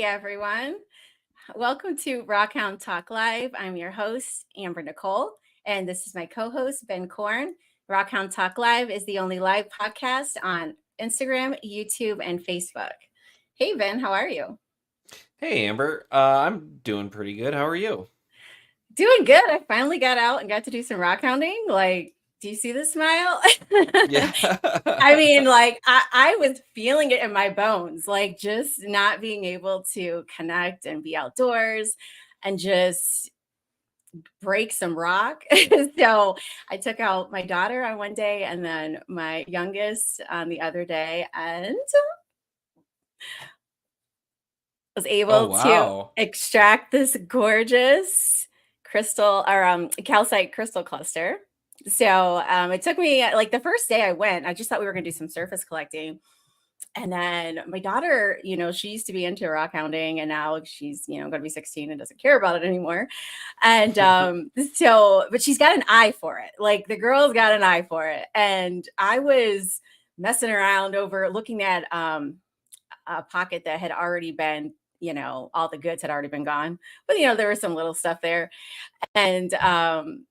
everyone. Welcome to Rockhound Talk Live. I'm your host, Amber Nicole, and this is my co host, Ben Korn. Rockhound Talk Live is the only live podcast on Instagram, YouTube, and Facebook. Hey, Ben, how are you? Hey, Amber. I'm doing pretty good. How are you? Doing good. I finally got out and got to do some rock hounding. Do you see the smile? Yeah. I was feeling it in my bones, like just not being able to connect and be outdoors and just break some rock. So I took out my daughter on one day and then my youngest on the other day and was Oh, able to wow. extract this gorgeous crystal or calcite crystal cluster. So it took me like the first day I went, I just thought we were going to do some surface collecting. And then my daughter, she used to be into rock hounding and now she's, going to be 16 and doesn't care about it anymore. And but she's got an eye for it. Like the girl's got an eye for it. And I was messing around over looking at a pocket that had already been, all the goods had already been gone. But, there was some little stuff there. And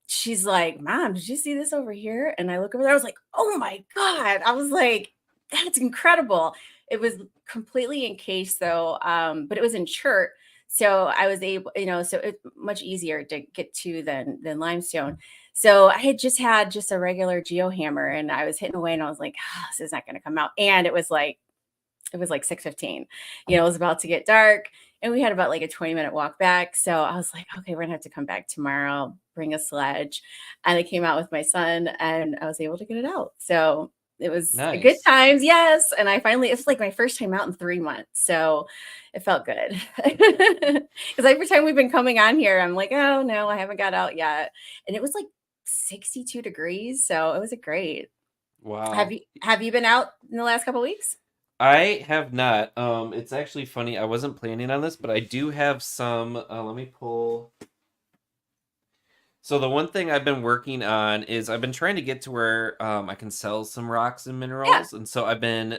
she's like, Mom, did you see this over here? And I look over there, I was like, oh my God. I was like, that's incredible. It was completely encased though, but it was in chert. So I was able, so it's much easier to get to than limestone. So I had just a regular geohammer and I was hitting away and I was like, this is not going to come out. And it was like 6:15. It was about to get dark and we had about like a 20-minute walk back. So I was like, okay, we're gonna have to come back tomorrow, bring a sledge. And I came out with my son and I was able to get it out. So it was a good Nice. times, yes. And it's like my first time out in 3 months. So it felt good. Because every time we've been coming on here, I'm like, oh no, I haven't got out yet. And it was like 62 degrees. So it was a great. Have Wow. you have you been out in the last couple of weeks? I have not. It's actually funny. I wasn't planning on this, but I do have some. Let me pull. So the one thing I've been working on is I've been trying to get to where I can sell some rocks and Yeah. minerals, and so I've been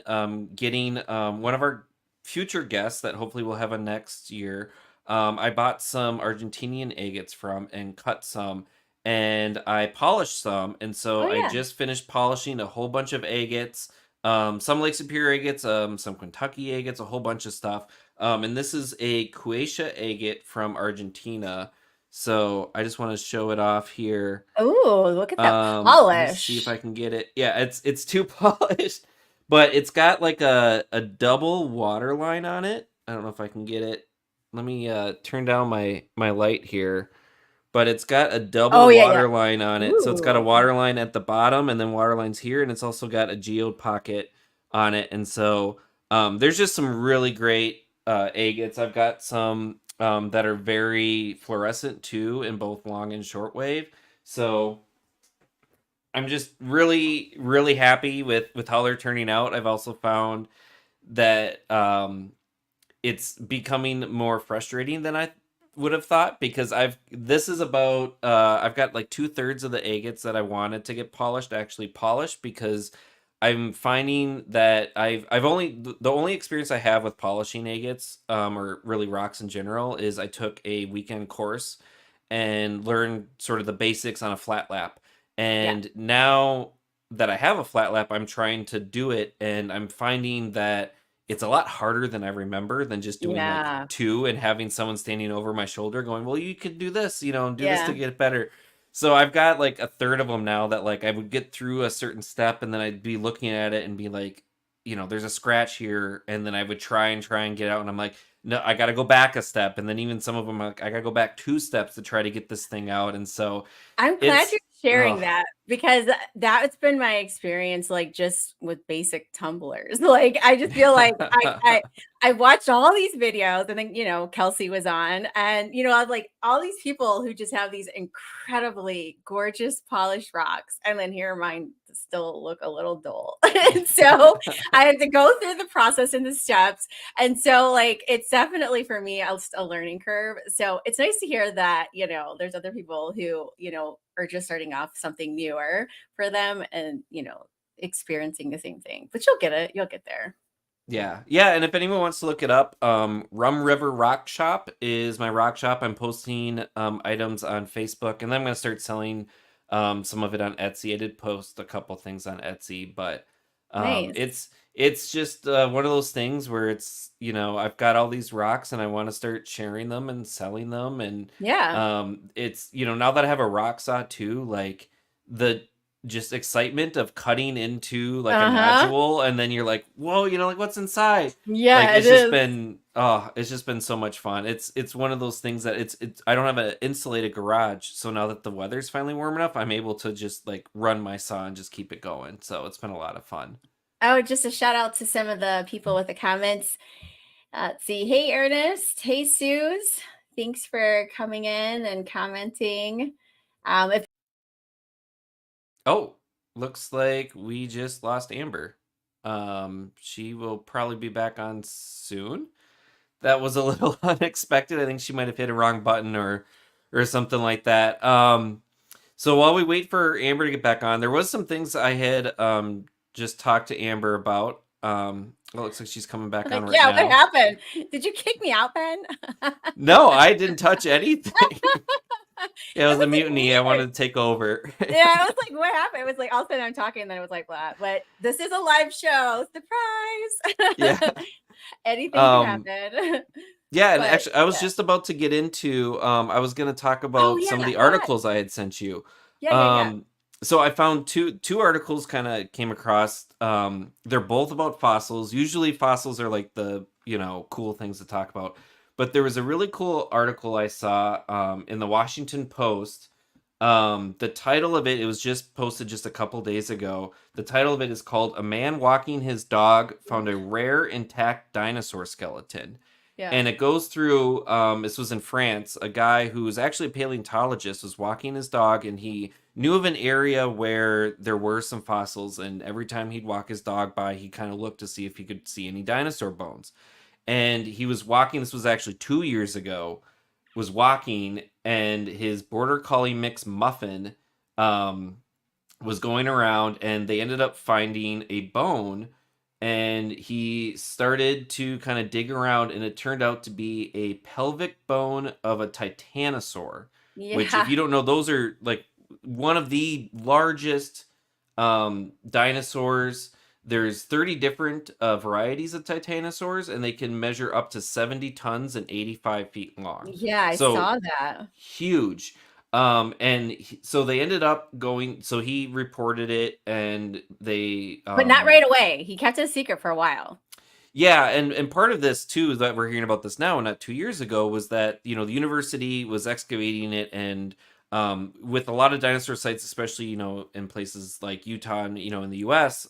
getting one of our future guests that hopefully we'll have a next year. I bought some Argentinian agates from and cut some, and I polished some, and so Oh I yeah. just finished polishing a whole bunch of agates, some Lake Superior agates, some Kentucky agates, a whole bunch of stuff. And this is a Cuatia agate from Argentina. So I just want to show it off here. Oh, look at that Let me see if polish. I can get it. Yeah, it's too polished, but it's got like a double water line on it. I don't know if I can get it. Let me turn down my light here. But it's got a Oh double yeah, yeah. water line on it. So it's got a Ooh. water line at the bottom and then water lines here, and it's also got a geode pocket on it. And so there's just some really great agates. I've got some that are very fluorescent too, in both long and short wave. So I'm just really, really happy with how they're turning out. I've also found that it's becoming more frustrating than I would have thought, because I've got like 2/3 of the agates that I wanted to get polished actually polished, because I'm finding that I've only the only experience I have with polishing agates, or really rocks in general, is I took a weekend course and learned sort of the basics on a flat lap. Yeah. And now that I have a flat lap, I'm trying to do it, and I'm finding that it's a lot harder than I remember, than just doing like Yeah. two and having someone standing over my shoulder going, well, you could do this, and do this to Yeah. get better. So I've got like a third of them now that like I would get through a certain step and then I'd be looking at it and be like, there's a scratch here. And then I would try and get out. And I'm like, no, I got to go back a step. And then even some of them, like, I got to go back 2 steps to try to get this thing out. And so I'm glad you're it's, sharing oh, that because that's been my experience, like just with basic tumblers. Like I just feel like I watched all these videos, and then Kelsey was on, and I was like all these people who just have these incredibly gorgeous polished rocks, and then here mine still look a little dull. And so I had to go through the process and the steps. And so, like, it's definitely for me a learning curve. So it's nice to hear that, there's other people who, are just starting off something newer for them and, experiencing the same thing. But you'll get it. You'll get there. Yeah. Yeah, and if anyone wants to look it up, Rum River Rock Shop is my rock shop. I'm posting items on Facebook, and then I'm going to start selling some of it on Etsy. I did post a couple things on Etsy, but Nice. it's just one of those things where it's, I've got all these rocks and I want to start sharing them and selling them, and Yeah. it's, now that I have a rock saw too, like the just excitement of cutting into like a Uh-huh. nodule, and then you're like, whoa, like what's inside? Like Yeah, it is. it's just been so much fun. It's one of those things that it's I don't have an insulated garage, so now that the weather's finally warm enough, I'm able to just like run my saw and just keep it going. So it's been a lot of fun. Oh, just a shout out to some of the people with the comments. Let's see. Hey, Ernest. Hey, Suze. Thanks for coming in and commenting. If Oh, looks like we just lost Amber. She will probably be back on soon. That was a little unexpected. I think she might have hit a wrong button or something like that. So while we wait for Amber to get back on, there was some things I had just talked to Amber about. It looks like she's coming back on like, right yeah, what now. happened? Did you kick me out, Ben? No, I didn't touch anything. It It was a was like mutiny. I weird. wanted to take over. Yeah, I was like, what happened? It was like all of a sudden I'm talking, and then it was like, what? But this is a live show. Yeah. Surprise. Anything can Um, happen. yeah, and But actually I was yeah. just about to get into I was going to talk Oh about some of yeah, the go ahead. articles I had sent you. Yeah. So I found two articles kind of came across. They're both about fossils. Usually fossils are like the, cool things to talk about. But there was a really cool article I saw in the Washington Post. The title of it was just posted just a couple days ago. The title of it is called "A Man Walking His Dog Found a Rare Intact Dinosaur Skeleton." Yeah. And it goes through, this was in France, a guy who was actually a paleontologist was walking his dog, and he knew of an area where there were some fossils, and every time he'd walk his dog by, he kind of looked to see if he could see any dinosaur bones. And he was walking, this was actually 2 years ago, was walking, and his border collie mix Muffin um, was going around, and they ended up finding a bone, and he started to kind of dig around, and it turned out to be a pelvic bone of a titanosaur, which, if Yeah. you don't know, those are like one of the largest dinosaurs. There's 30 different varieties of titanosaurs, and they can measure up to 70 tons and 85 feet long. Yeah, I So saw that. huge. So they ended up going, so he reported it, and they But not right away. He kept it a secret for a while. yeah, and part of this too that we're hearing about this now and not 2 years ago was that, the university was excavating it, and with a lot of dinosaur sites, especially, in places like Utah and, in the US,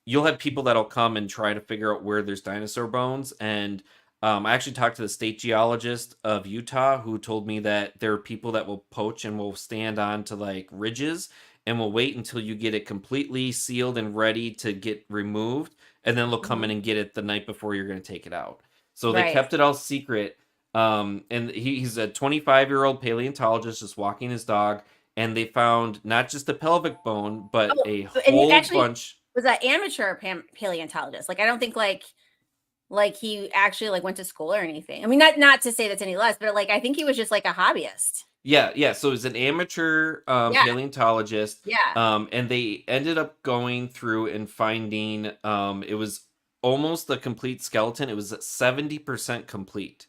you'll have people that'll come and try to figure out where there's dinosaur bones. And I actually talked to the state geologist of Utah, who told me that there are people that will poach and will stand on to like ridges and will wait until you get it completely sealed and ready to get removed, and then they'll come in Mhm. and get it the night before you're going to take it out. So they Right. kept it all secret. And he's a 25-year-old paleontologist just walking his dog, and they found not just a pelvic bone, but Oh, a and he whole actually bunch. was an amateur paleontologist. Like I don't think like he actually like went to school or anything. I mean, not to say that's any less, but like I think he was just like a hobbyist. Yeah, yeah. So he's an amateur Yeah. paleontologist, Yeah. and they ended up going through and finding it was almost a complete skeleton. It was 70% complete.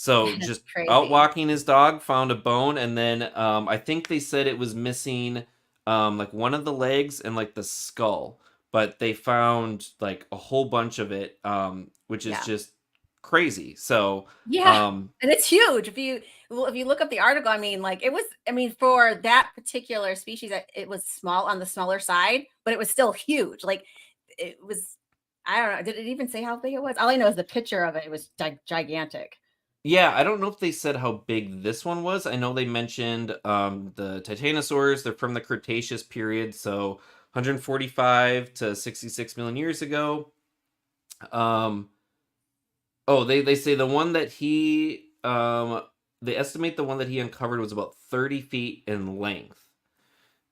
So That is just out crazy. walking his dog, found a bone, and then I think they said it was missing like one of the legs and like the skull, but they found like a whole bunch of it, which is Yeah. just crazy. So Yeah. um, And it's huge. If you look up the article, I mean, like it was, I mean, for that particular species, it was small on the smaller side, but it was still huge. Like it was, I don't know. Did it even say how big it was? All I know is the picture of it. It was gigantic. yeah, I don't know if they said how big this one was. I know they mentioned the titanosaurs. They're from the Cretaceous period, so 145 to 66 million years ago. Um, oh, they say the one that they estimate the one that he uncovered was about 30 feet in length.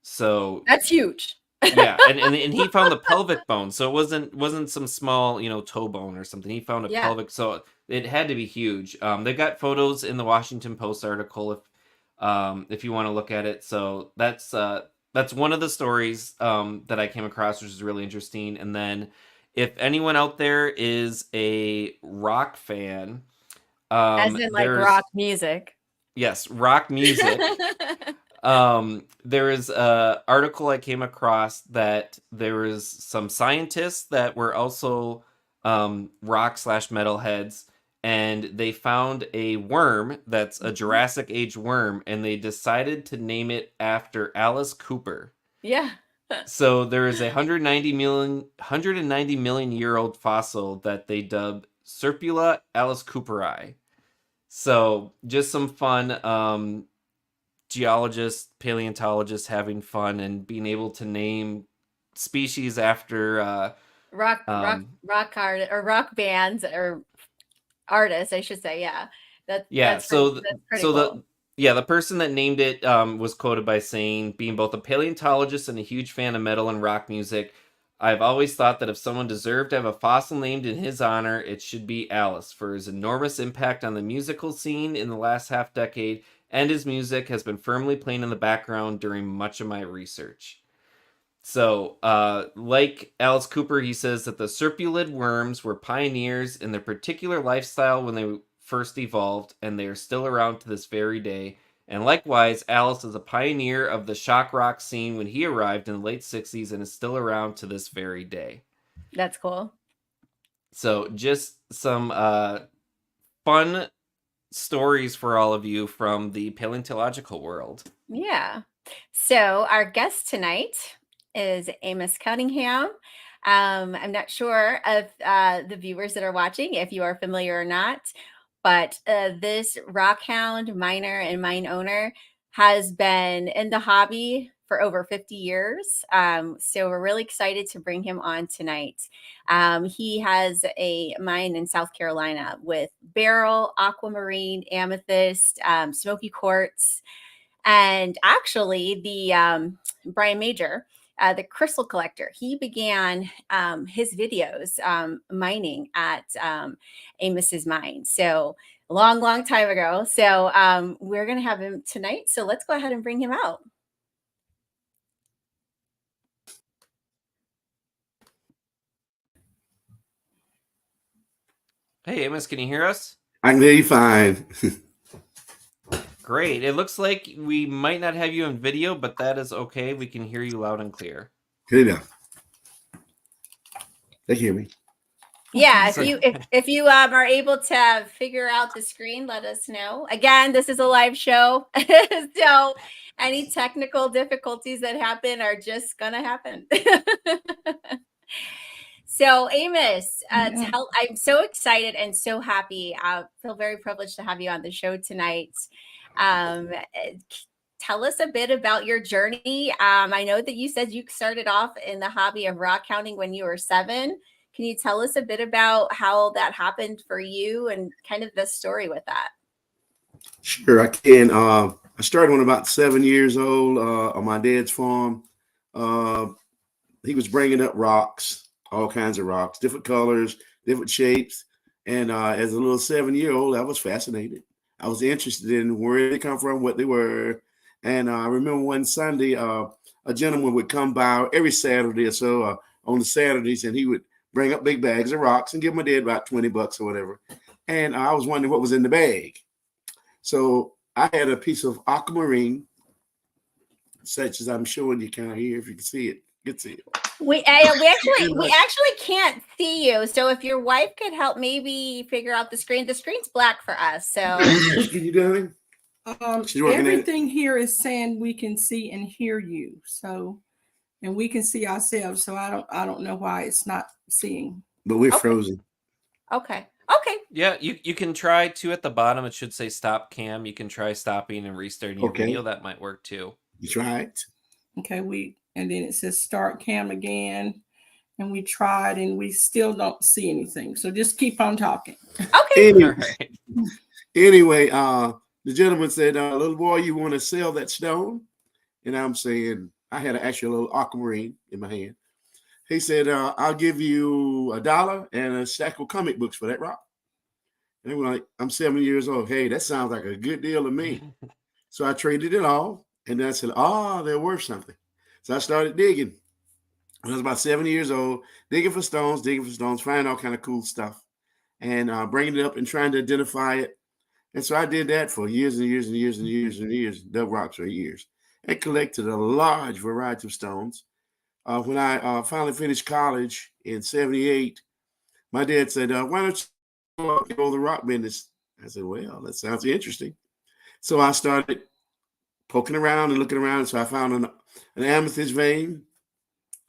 So That's huge. Yeah, and he found the pelvic bone, so it wasn't some small, toe bone or something. He found a Yeah. pelvic, so it had to be huge. They got photos in the Washington Post article if you want to look at it. So that's one of the stories that I came across, which is really interesting. And then, if anyone out there is a rock fan, As in like there's rock music. yes, rock music. There is a article I came across that there was some scientists that were also rock/metal heads, and they found a worm that's a Jurassic Age worm, and they decided to name it after Alice Cooper. Yeah. So there is a 190 million year old fossil that they dubbed Serpula Alice Cooperi. So just some fun geologists, paleontologists having fun and being able to name species after rock art or rock bands or artists, I should say. Yeah. That's pretty cool. The person that named it was quoted by saying, being both a paleontologist and a huge fan of metal and rock music, I've always thought that if someone deserved to have a fossil named in his honor, it should be Alice, for his enormous impact on the musical scene in the last half decade, and his music has been firmly playing in the background during much of my research. So, like Alice Cooper, he says that the serpulid worms were pioneers in their particular lifestyle when they first evolved, and they are still around to this very day. And likewise, Alice is a pioneer of the shock rock scene when he arrived in the late 60s and is still around to this very day. That's cool. So just some fun stories for all of you from the paleontological world. Yeah. So our guest tonight is Amos Cunningham. I'm not sure if the viewers that are watching, if you are familiar or not, but this rockhound miner and mine owner has been in the hobby for over 50 years. So we're really excited to bring him on tonight. He has a mine in South Carolina with Beryl, Aquamarine, Amethyst, smoky quartz, and actually the Brian Major, the crystal collector, he began his videos mining at Amos's mine. So long time ago. So we're going to have him tonight. So let's go ahead and bring him out. Hey, Amos, can you hear us? I can hear you fine. Great. It looks like we might not have you in video, but that is okay. We can hear you loud and clear. Good enough. They hear me. Yeah, if you are able to figure out the screen, let us know. Again, this is a live show, so any technical difficulties that happen are just gonna happen. So, Amos, I'm so excited and so happy. I feel very privileged to have you on the show tonight. Tell us a bit about your journey. I know that you said you started off in the hobby of rockhounding when you were 7. Can you tell us a bit about how that happened for you and kind of the story with that? Sure, I can. I started when about 7 years old on my dad's farm. He was bringing up rocks, all kinds of rocks, different colors, different shapes. And as a little 7-year-old, I was fascinated. I was interested in where they come from, what they were. And I remember one Sunday, a gentleman would come by every Saturday or so on the Saturdays, and he would bring up big bags of rocks and give my dad about $20 or whatever. And I was wondering what was in the bag. So I had a piece of aquamarine, such as I'm showing you kind of here, if you can see it. You can see it. We actually can't see you. So if your wife could help maybe figure out the screen. The screen's black for us. So can you do it? Everything here is saying we can see and hear you. So, and we can see ourselves. So I don't know why it's not seeing. But we're frozen. Okay. Yeah, you can try to at the bottom. It should say stop cam. You can try stopping and restarting your video. That might work too. You try it. Okay, and then it says start cam again. And we tried and we still don't see anything. So just keep on talking. Okay. Anyway, the gentleman said, little boy, you want to sell that stone? And I'm saying, I had actually a little aquamarine in my hand. He said, I'll give you $1 and a stack of comic books for that rock. And they were like, I'm 70 years old. Hey, that sounds like a good deal to me. So I traded it all. And then I said, oh, they're worth something. So I started digging. When I was about 7 years old, digging for stones, finding all kind of cool stuff, and bringing it up and trying to identify it. And so I did that for years and years and years and years and years, dug rocks for years, and collected a large variety of stones. When I finally finished college in 78, my dad said, why don't you go the rock business? I said, well, that sounds interesting. So I started poking around and looking around. So I found an amethyst vein.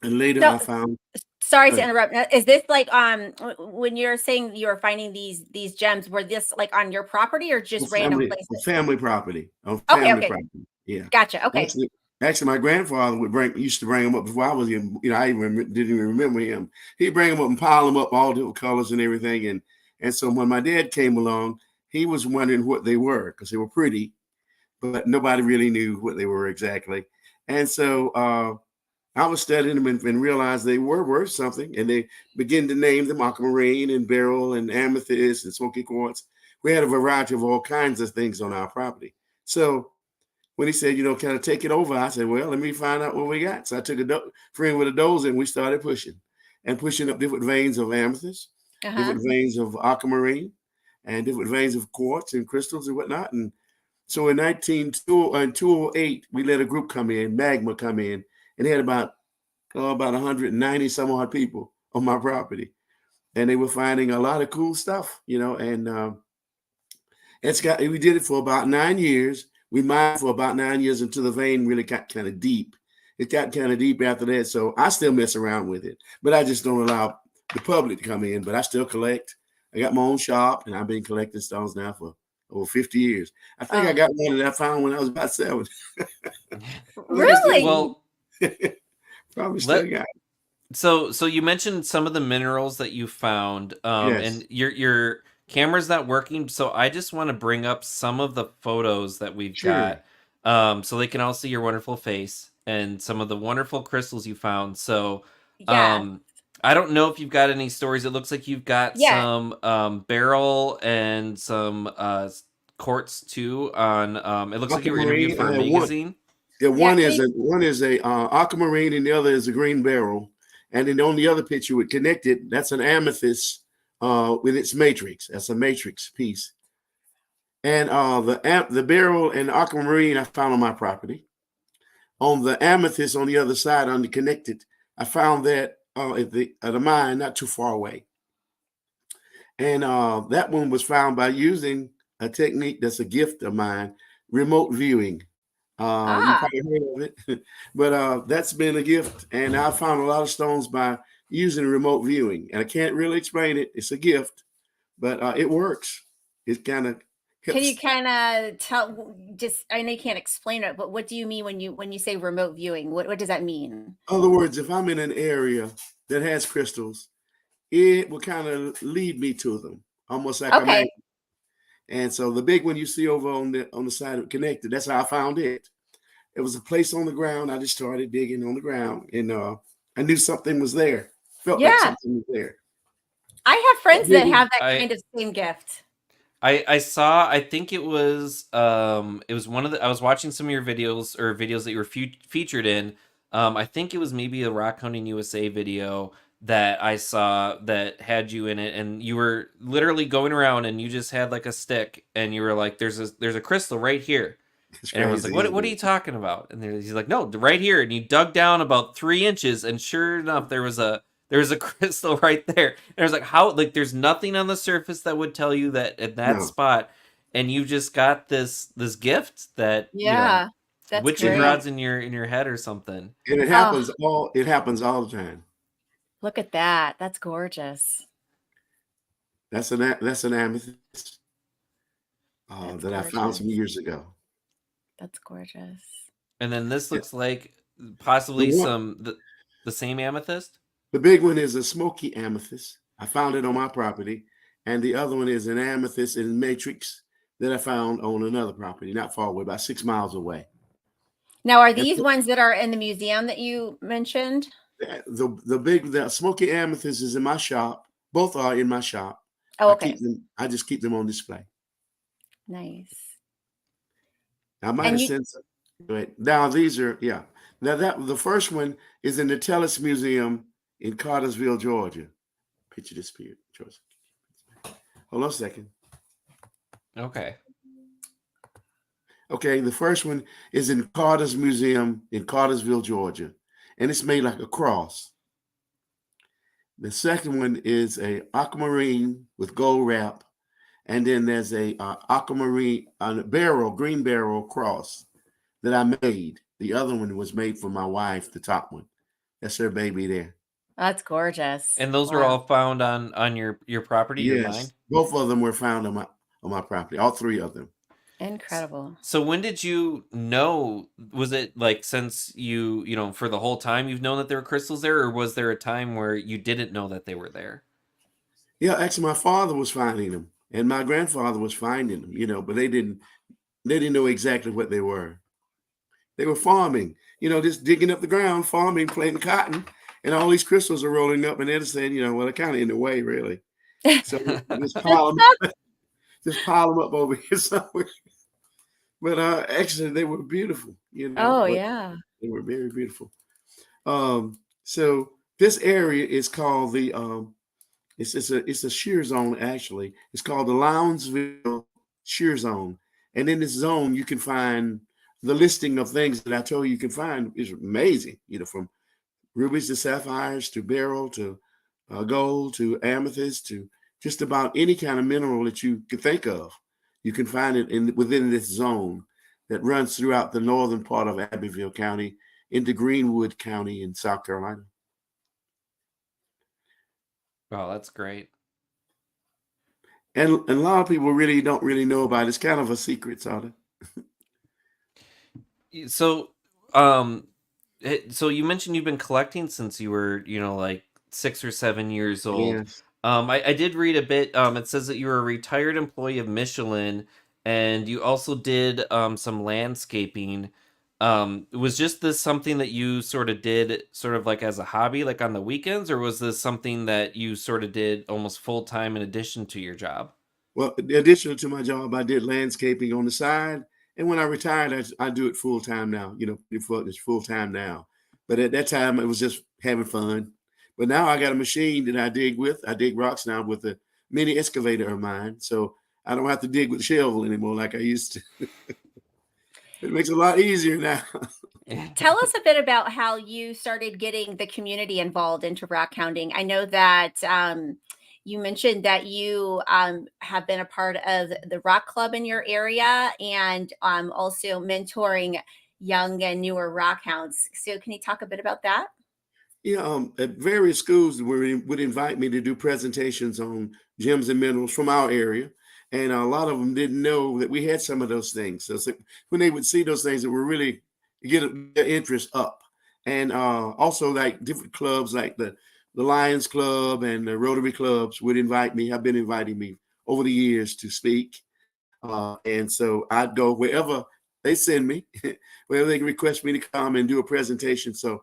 And later I found. Sorry to interrupt. Is this like when you're saying you're finding these gems, were this like on your property or just random places? Family property. Okay. Property. Yeah. Gotcha. Okay. Actually, my grandfather used to bring them up before I was in. I didn't even remember him. He'd bring them up and pile them up, all different colors and everything. And so when my dad came along, he was wondering what they were because they were pretty, but nobody really knew what they were exactly. And so I was studying them and realized they were worth something. And they began to name them Aquamarine and Beryl and Amethyst and smoky quartz. We had a variety of all kinds of things on our property. So when he said, can I take it over? I said, well, let me find out what we got. So I took a friend with a dozer and we started pushing up different veins of amethyst, different veins of aquamarine, and different veins of quartz and crystals and whatnot. And so in 208, we let a group come in, Magma come in, and they had about 190 some odd people on my property. And they were finding a lot of cool stuff, and we did it for about 9 years. We mined for about 9 years until the vein really got kind of deep. It got kind of deep after that. So I still mess around with it, but I just don't allow the public to come in, but I still collect. I got my own shop and I've been collecting stones now for over 50 years. I think I got one that I found when I was about 7. Really? Well, probably still got it. So you mentioned some of the minerals that you found, Yes. and your camera's not working. So I just want to bring up some of the photos that we've got, so they can all see your wonderful face and some of the wonderful crystals you found. So, I don't know if you've got any stories. It looks like you've got some Beryl and some quartz too. On it looks like you were interviewed for a magazine. One is a aquamarine and the other is a green beryl. And then on the other picture with connected, that's an amethyst with its matrix. That's a matrix piece. And the beryl and the aquamarine I found on my property. On the amethyst on the other side, on the connected, I found that at the mine not too far away. And that one was found by using a technique that's a gift of mine, remote viewing. You probably heard of it, but that's been a gift. And I found a lot of stones by using remote viewing. And I can't really explain it. It's a gift, but it works. It kind of helps. Can you kind of tell? I know you can't explain it, but what do you mean when you say remote viewing? What does that mean? In other words, if I'm in an area that has crystals, it will kind of lead me to them, almost like a magnet. And so the big one you see over on the side of connected, that's how I found it. It was a place on the ground. I just started digging on the ground, and I knew something was there. Felt like something was there. I have friends that have that kind of same gift. I saw. I think it was one of the. I was watching some of your videos that you were featured in. I think it was maybe a Rockhounding USA video that I saw that had you in it, and you were literally going around and you just had like a stick and you were like, there's a crystal right here. And everyone's like, what are you talking about? And he's like, no, right here. And you dug down about 3 inches, and sure enough, there was a crystal right there. And I was like, how? Like, there's nothing on the surface that would tell you that at that spot, and you just got this gift that that's witching rods in your head or something. And it happens all the time. Look at that. That's gorgeous. That's an amethyst that I found some years ago. That's gorgeous. And then this looks like possibly the same amethyst. The big one is a smoky amethyst. I found it on my property. And the other one is an amethyst in matrix that I found on another property, not far away, about 6 miles away. Now, are And these ones that are in the museum that you mentioned? the smoky amethyst is in my shop. Both are in my shop. Oh, okay. I just keep them on display. Nice. I might have sent some. Now these are Now the first one is in the Tellus Museum in Cartersville, Georgia. Picture disappeared, Georgia. Hold on a second. Okay. Okay, the first one is in Carter's Museum in Cartersville, Georgia, and it's made like a cross. The second one is a aquamarine with gold wrap, and then there's a aquamarine Beryl, green Beryl cross that I made. The other one was made for my wife, the top one. That's her baby there. That's gorgeous. And those are all found on your property, your mine? Yes, both of them were found on my property. All three of them. Incredible. So when did you know? Was it like since you for the whole time you've known that there were crystals there, or was there a time where you didn't know that they were there? Yeah, actually, my father was finding them, and my grandfather was finding them. But they didn't know exactly what they were. They were farming, just digging up the ground, farming, planting cotton, and all these crystals are rolling up, and they're saying, well, they're kind of in the way, really. So just pile them up over here somewhere. But actually, they were beautiful. Oh, yeah. They were very beautiful. So this area is called the it's a shear zone. Actually, it's called the Lowndsville Shear Zone, and in this zone you can find the listing of things that I told you can find is amazing. From rubies to sapphires to beryl to gold to amethyst to just about any kind of mineral that you could think of. You can find it within this zone that runs throughout the northern part of Abbeville County into Greenwood County in South Carolina. Oh, that's great. And a lot of people really don't know about it. It's kind of a secret, sort of. So, so you mentioned you've been collecting since you were, like 6 or 7 years old. Yes. I did read a bit. It says that you were a retired employee of Michelin, and you also did some landscaping. Was just this something that you sort of did, sort of like as a hobby, like on the weekends, or was this something that you sort of did almost full time in addition to your job? Well, in addition to my job, I did landscaping on the side. And when I retired, I do it full time now. It's full time now. But at that time, it was just having fun. But now I got a machine that I dig with. I dig rocks now with a mini excavator of mine. So I don't have to dig with a shovel anymore like I used to. It makes it a lot easier now. Tell us a bit about how you started getting the community involved into rockhounding. I know that you mentioned that you have been a part of the rock club in your area and also mentoring young and newer rockhounds. So can you talk a bit about that? Yeah, at various schools would invite me to do presentations on gems and minerals from our area. And a lot of them didn't know that we had some of those things. So when they would see those things, it would really get their interest up. And also like different clubs like the Lions Club and the Rotary Clubs would invite me, have been inviting me over the years to speak. And so I'd go wherever they send me, wherever they request me to come and do a presentation. So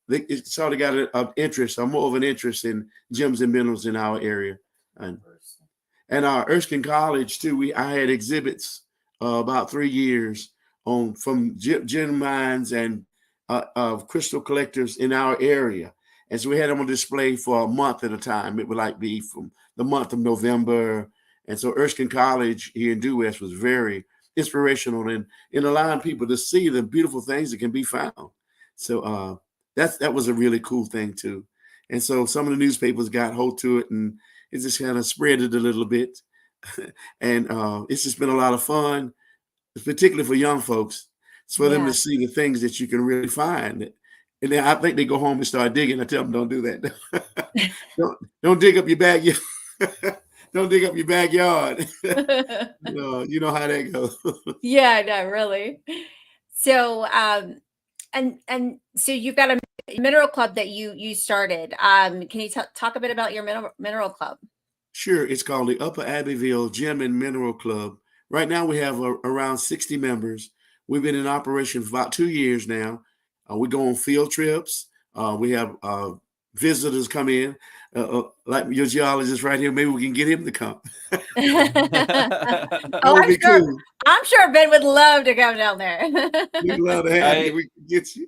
it sort of got an interest, or more of an interest in gems and minerals in our area. And Erskine College too, I had exhibits about 3 years from gem mines and crystal collectors in our area. And so we had them on display for a month at a time. It would be from the month of November. And so Erskine College here in Due West was very inspirational in allowing people to see the beautiful things that can be found. So that was a really cool thing too. And so some of the newspapers got hold to it, and it just kind of spread it a little bit. And it's just been a lot of fun, particularly for young folks. It's for them to see the things that you can really find. And then I think they go home and start digging. I tell them, don't do that. don't dig up your backyard. Don't dig up your backyard. You know how that goes. Yeah, no, really. So, and so you've got a mineral club that you started. Can you talk a bit about your mineral club? Sure. It's called the Upper Abbeville Gem and Mineral Club. Right now we have around 60 members. We've been in operation for about 2 years now. We go on field trips. We have visitors come in, like your geologist right here. Maybe we can get him to come. Oh, I'm sure Ben would love to come down there. We'd love to have you. We can get you.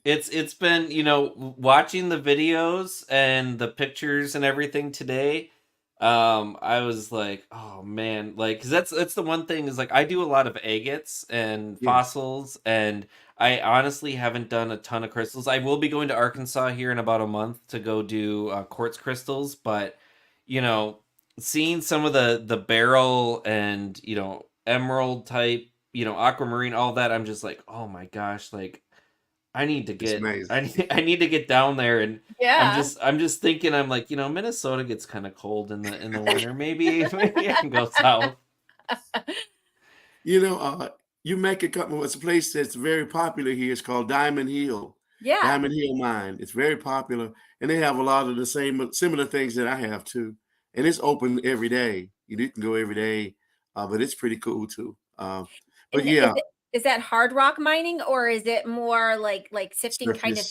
It's been, you know, watching the videos and the pictures and everything today. I was like, oh man, like, cause that's the one thing is like, I do a lot of agates and fossils, and I honestly haven't done a ton of crystals. I will be going to Arkansas here in about a month to go do quartz crystals, but you know, seeing some of the Beryl and, you know, emerald type, you know, aquamarine, all that, I'm just like, oh my gosh, like I need to get I need to get down there, and I'm just thinking, I'm like, you know, Minnesota gets kind of cold in the winter. Maybe I can go south. You know, you make a couple. It's a place that's very popular here. It's called Diamond Hill. Yeah. Diamond Hill Mine. It's very popular, and they have a lot of the similar things that I have too. And it's open every day. You can go every day, but it's pretty cool too. But yeah. Is that hard rock mining, or is it more like sifting surface. kind of?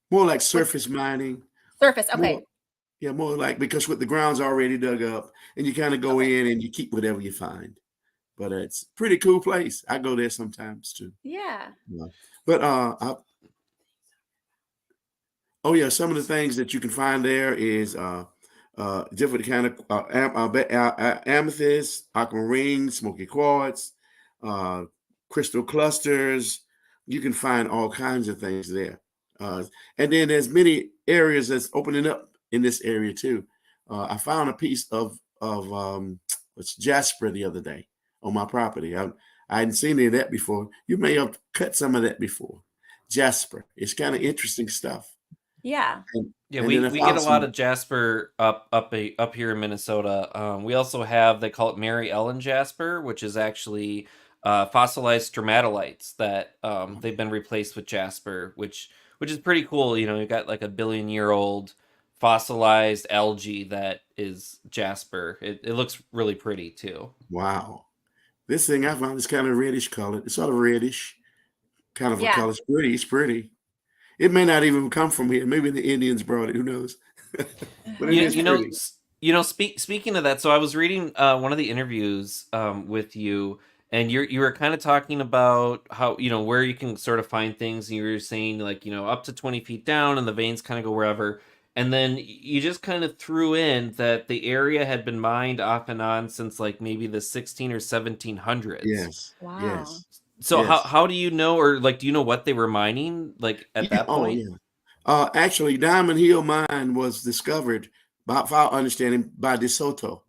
More like surface mining. Surface, okay. More like, because with the ground's already dug up, and you kind of go in and you keep whatever you find. But it's a pretty cool place. I go there sometimes too. Yeah. But some of the things that you can find there is different kind of amethyst, aquamarine, smoky quartz, crystal clusters. You can find all kinds of things there. And then there's many areas that's opening up in this area too. I found a piece of jasper the other day on my property. I hadn't seen any of that before. You may have cut some of that before. Jasper. It's kind of interesting stuff. Yeah. We get a lot of jasper up here in Minnesota. We also have, they call it Mary Ellen jasper, which is actually fossilized stromatolites that they've been replaced with jasper, which is pretty cool. You know, you've got like a 1 billion year old fossilized algae that is jasper. It looks really pretty too. Wow. This thing I found is kind of reddish colored. It's sort of reddish kind of a color. It's pretty. It may not even come from here. Maybe the Indians brought it. Who knows? But you know, speaking of that, so I was reading one of the interviews with you, and you were kind of talking about how, you know, where you can sort of find things, and you were saying like, you know, up to 20 feet down, and the veins kind of go wherever. And then you just kind of threw in that the area had been mined off and on since like maybe the 16 or 1700s. Yes. Wow. Yes. So how do you know, or like, do you know what they were mining like at that point? Actually, Diamond Hill Mine was discovered, by our understanding, by De Soto.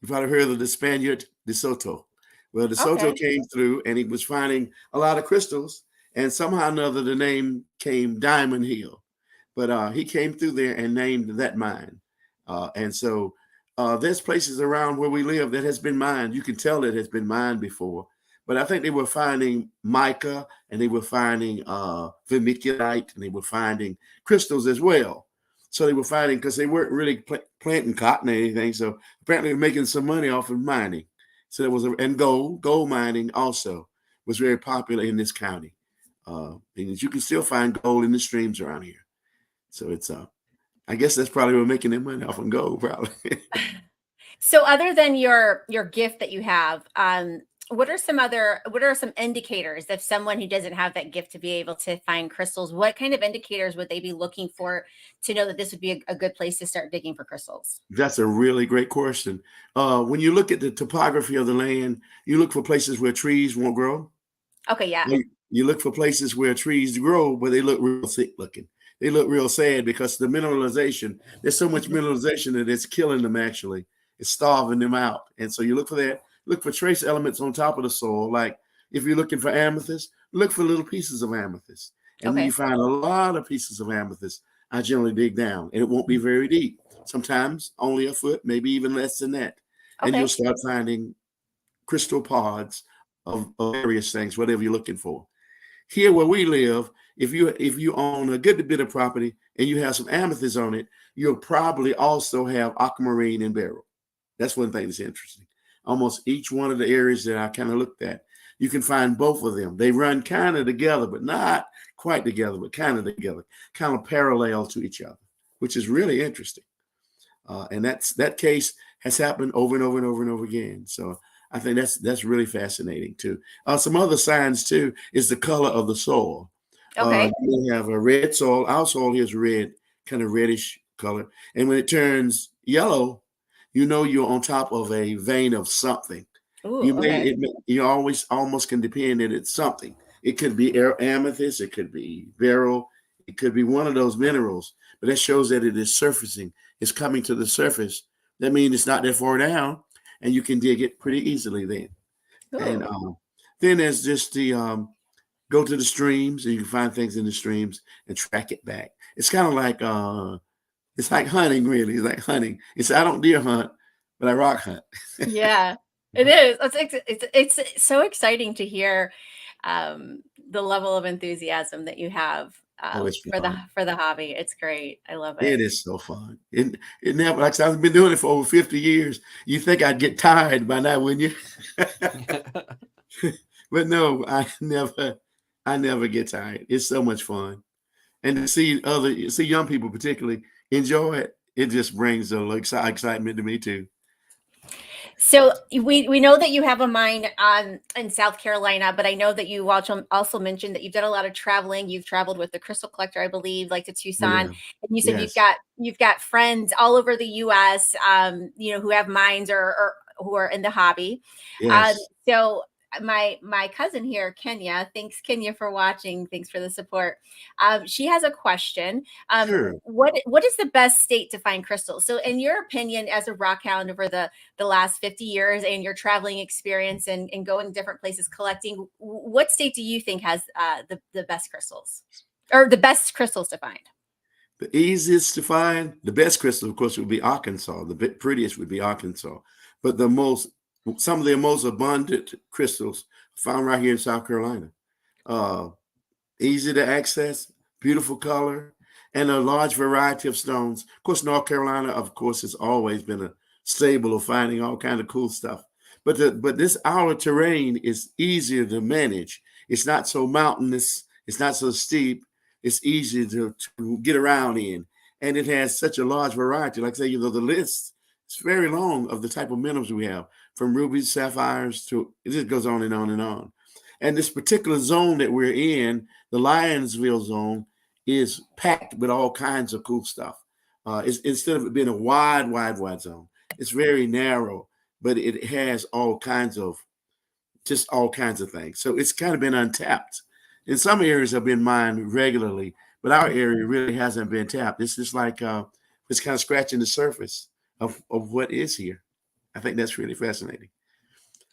You've probably heard of the Spaniard De Soto. Well, De Soto came through, and he was finding a lot of crystals, and somehow or another the name came Diamond Hill. But he came through there and named that mine. And so there's places around where we live that has been mined. You can tell it has been mined before. But I think they were finding mica, and they were finding vermiculite, and they were finding crystals as well. So they were finding, because they weren't really planting cotton or anything. So apparently they were making some money off of mining. So there was, and gold mining also was very popular in this county. And you can still find gold in the streams around here. So it's, I guess that's probably what making their money off of gold, probably. So other than your gift that you have, what are some indicators if someone who doesn't have that gift to be able to find crystals, what kind of indicators would they be looking for to know that this would be a good place to start digging for crystals? That's a really great question. When you look at the topography of the land, you look for places where trees won't grow. Okay, yeah. You look for places where trees grow, but they look real sick looking. They look real sad because the mineralization, there's so much mineralization that it's killing them actually. It's starving them out. And so you look for that. Look for trace elements on top of the soil. Like if you're looking for amethyst, look for little pieces of amethyst. And when you find a lot of pieces of amethyst, I generally dig down, and it won't be very deep. Sometimes only a foot, maybe even less than that. And you'll start finding crystal pods of various things, whatever you're looking for. Here where we live, if you own a good bit of property and you have some amethyst on it, you'll probably also have aquamarine and beryl. That's one thing that's interesting. Almost each one of the areas that I kind of looked at, you can find both of them. They run kind of together, but not quite together, but kind of together, kind of parallel to each other, which is really interesting. And that case has happened over and over and over and over again. So I think that's really fascinating too. Some other signs too is the color of the soil. Okay. You have a red soil. Our soil here is red, kind of reddish color. And when it turns yellow, you know you're on top of a vein of something. Ooh, okay. You always almost can depend that it's something. It could be amethyst, it could be beryl, it could be one of those minerals, but that shows that it is surfacing. It's coming to the surface. That means it's not that far down, and you can dig it pretty easily then. Ooh. And then there's just the go to the streams, and you can find things in the streams and track it back. It's kind of like it's like hunting, really. It's like hunting. I don't deer hunt, but I rock hunt. Yeah, it is. It's so exciting to hear the level of enthusiasm that you have for the hobby. It's great. I love it. It is so fun. It never, like I've been doing it for over 50 years. You think I'd get tired by now, wouldn't you? But no, I never get tired. It's so much fun. And to see young people particularly enjoy it, it just brings a little excitement to me too. So we know that you have a mine in South Carolina, but I know that you also mentioned that you've done a lot of traveling. You've traveled with the crystal collector, I believe, like to Tucson. And you said you've got friends all over the U.S. Who have mines or who are in the hobby. Yes. So my cousin here, Kenya, thanks Kenya for watching. Thanks for the support. She has a question. Sure. What is the best state to find crystals? So in your opinion, as a rock hound over the last 50 years and your traveling experience and going to different places collecting, what state do you think has the best crystals or the best crystals to find? The easiest to find, the best crystal, of course, would be Arkansas. The prettiest would be Arkansas. But some of the most abundant crystals found right here in South Carolina. Easy to access, beautiful color, and a large variety of stones. Of course, North Carolina, of course, has always been a stable of finding all kinds of cool stuff. But our terrain is easier to manage. It's not so mountainous. It's not so steep. It's easy to get around in. And it has such a large variety. Like I say, the list is very long of the type of minerals we have, from rubies, sapphires, it just goes on and on and on. And this particular zone that we're in, the Lyonsville zone, is packed with all kinds of cool stuff. Instead of it being a wide zone, it's very narrow, but it has all kinds of things. So it's kind of been untapped. In some areas have been mined regularly, but our area really hasn't been tapped. It's just like it's kind of scratching the surface of what is here. I think that's really fascinating.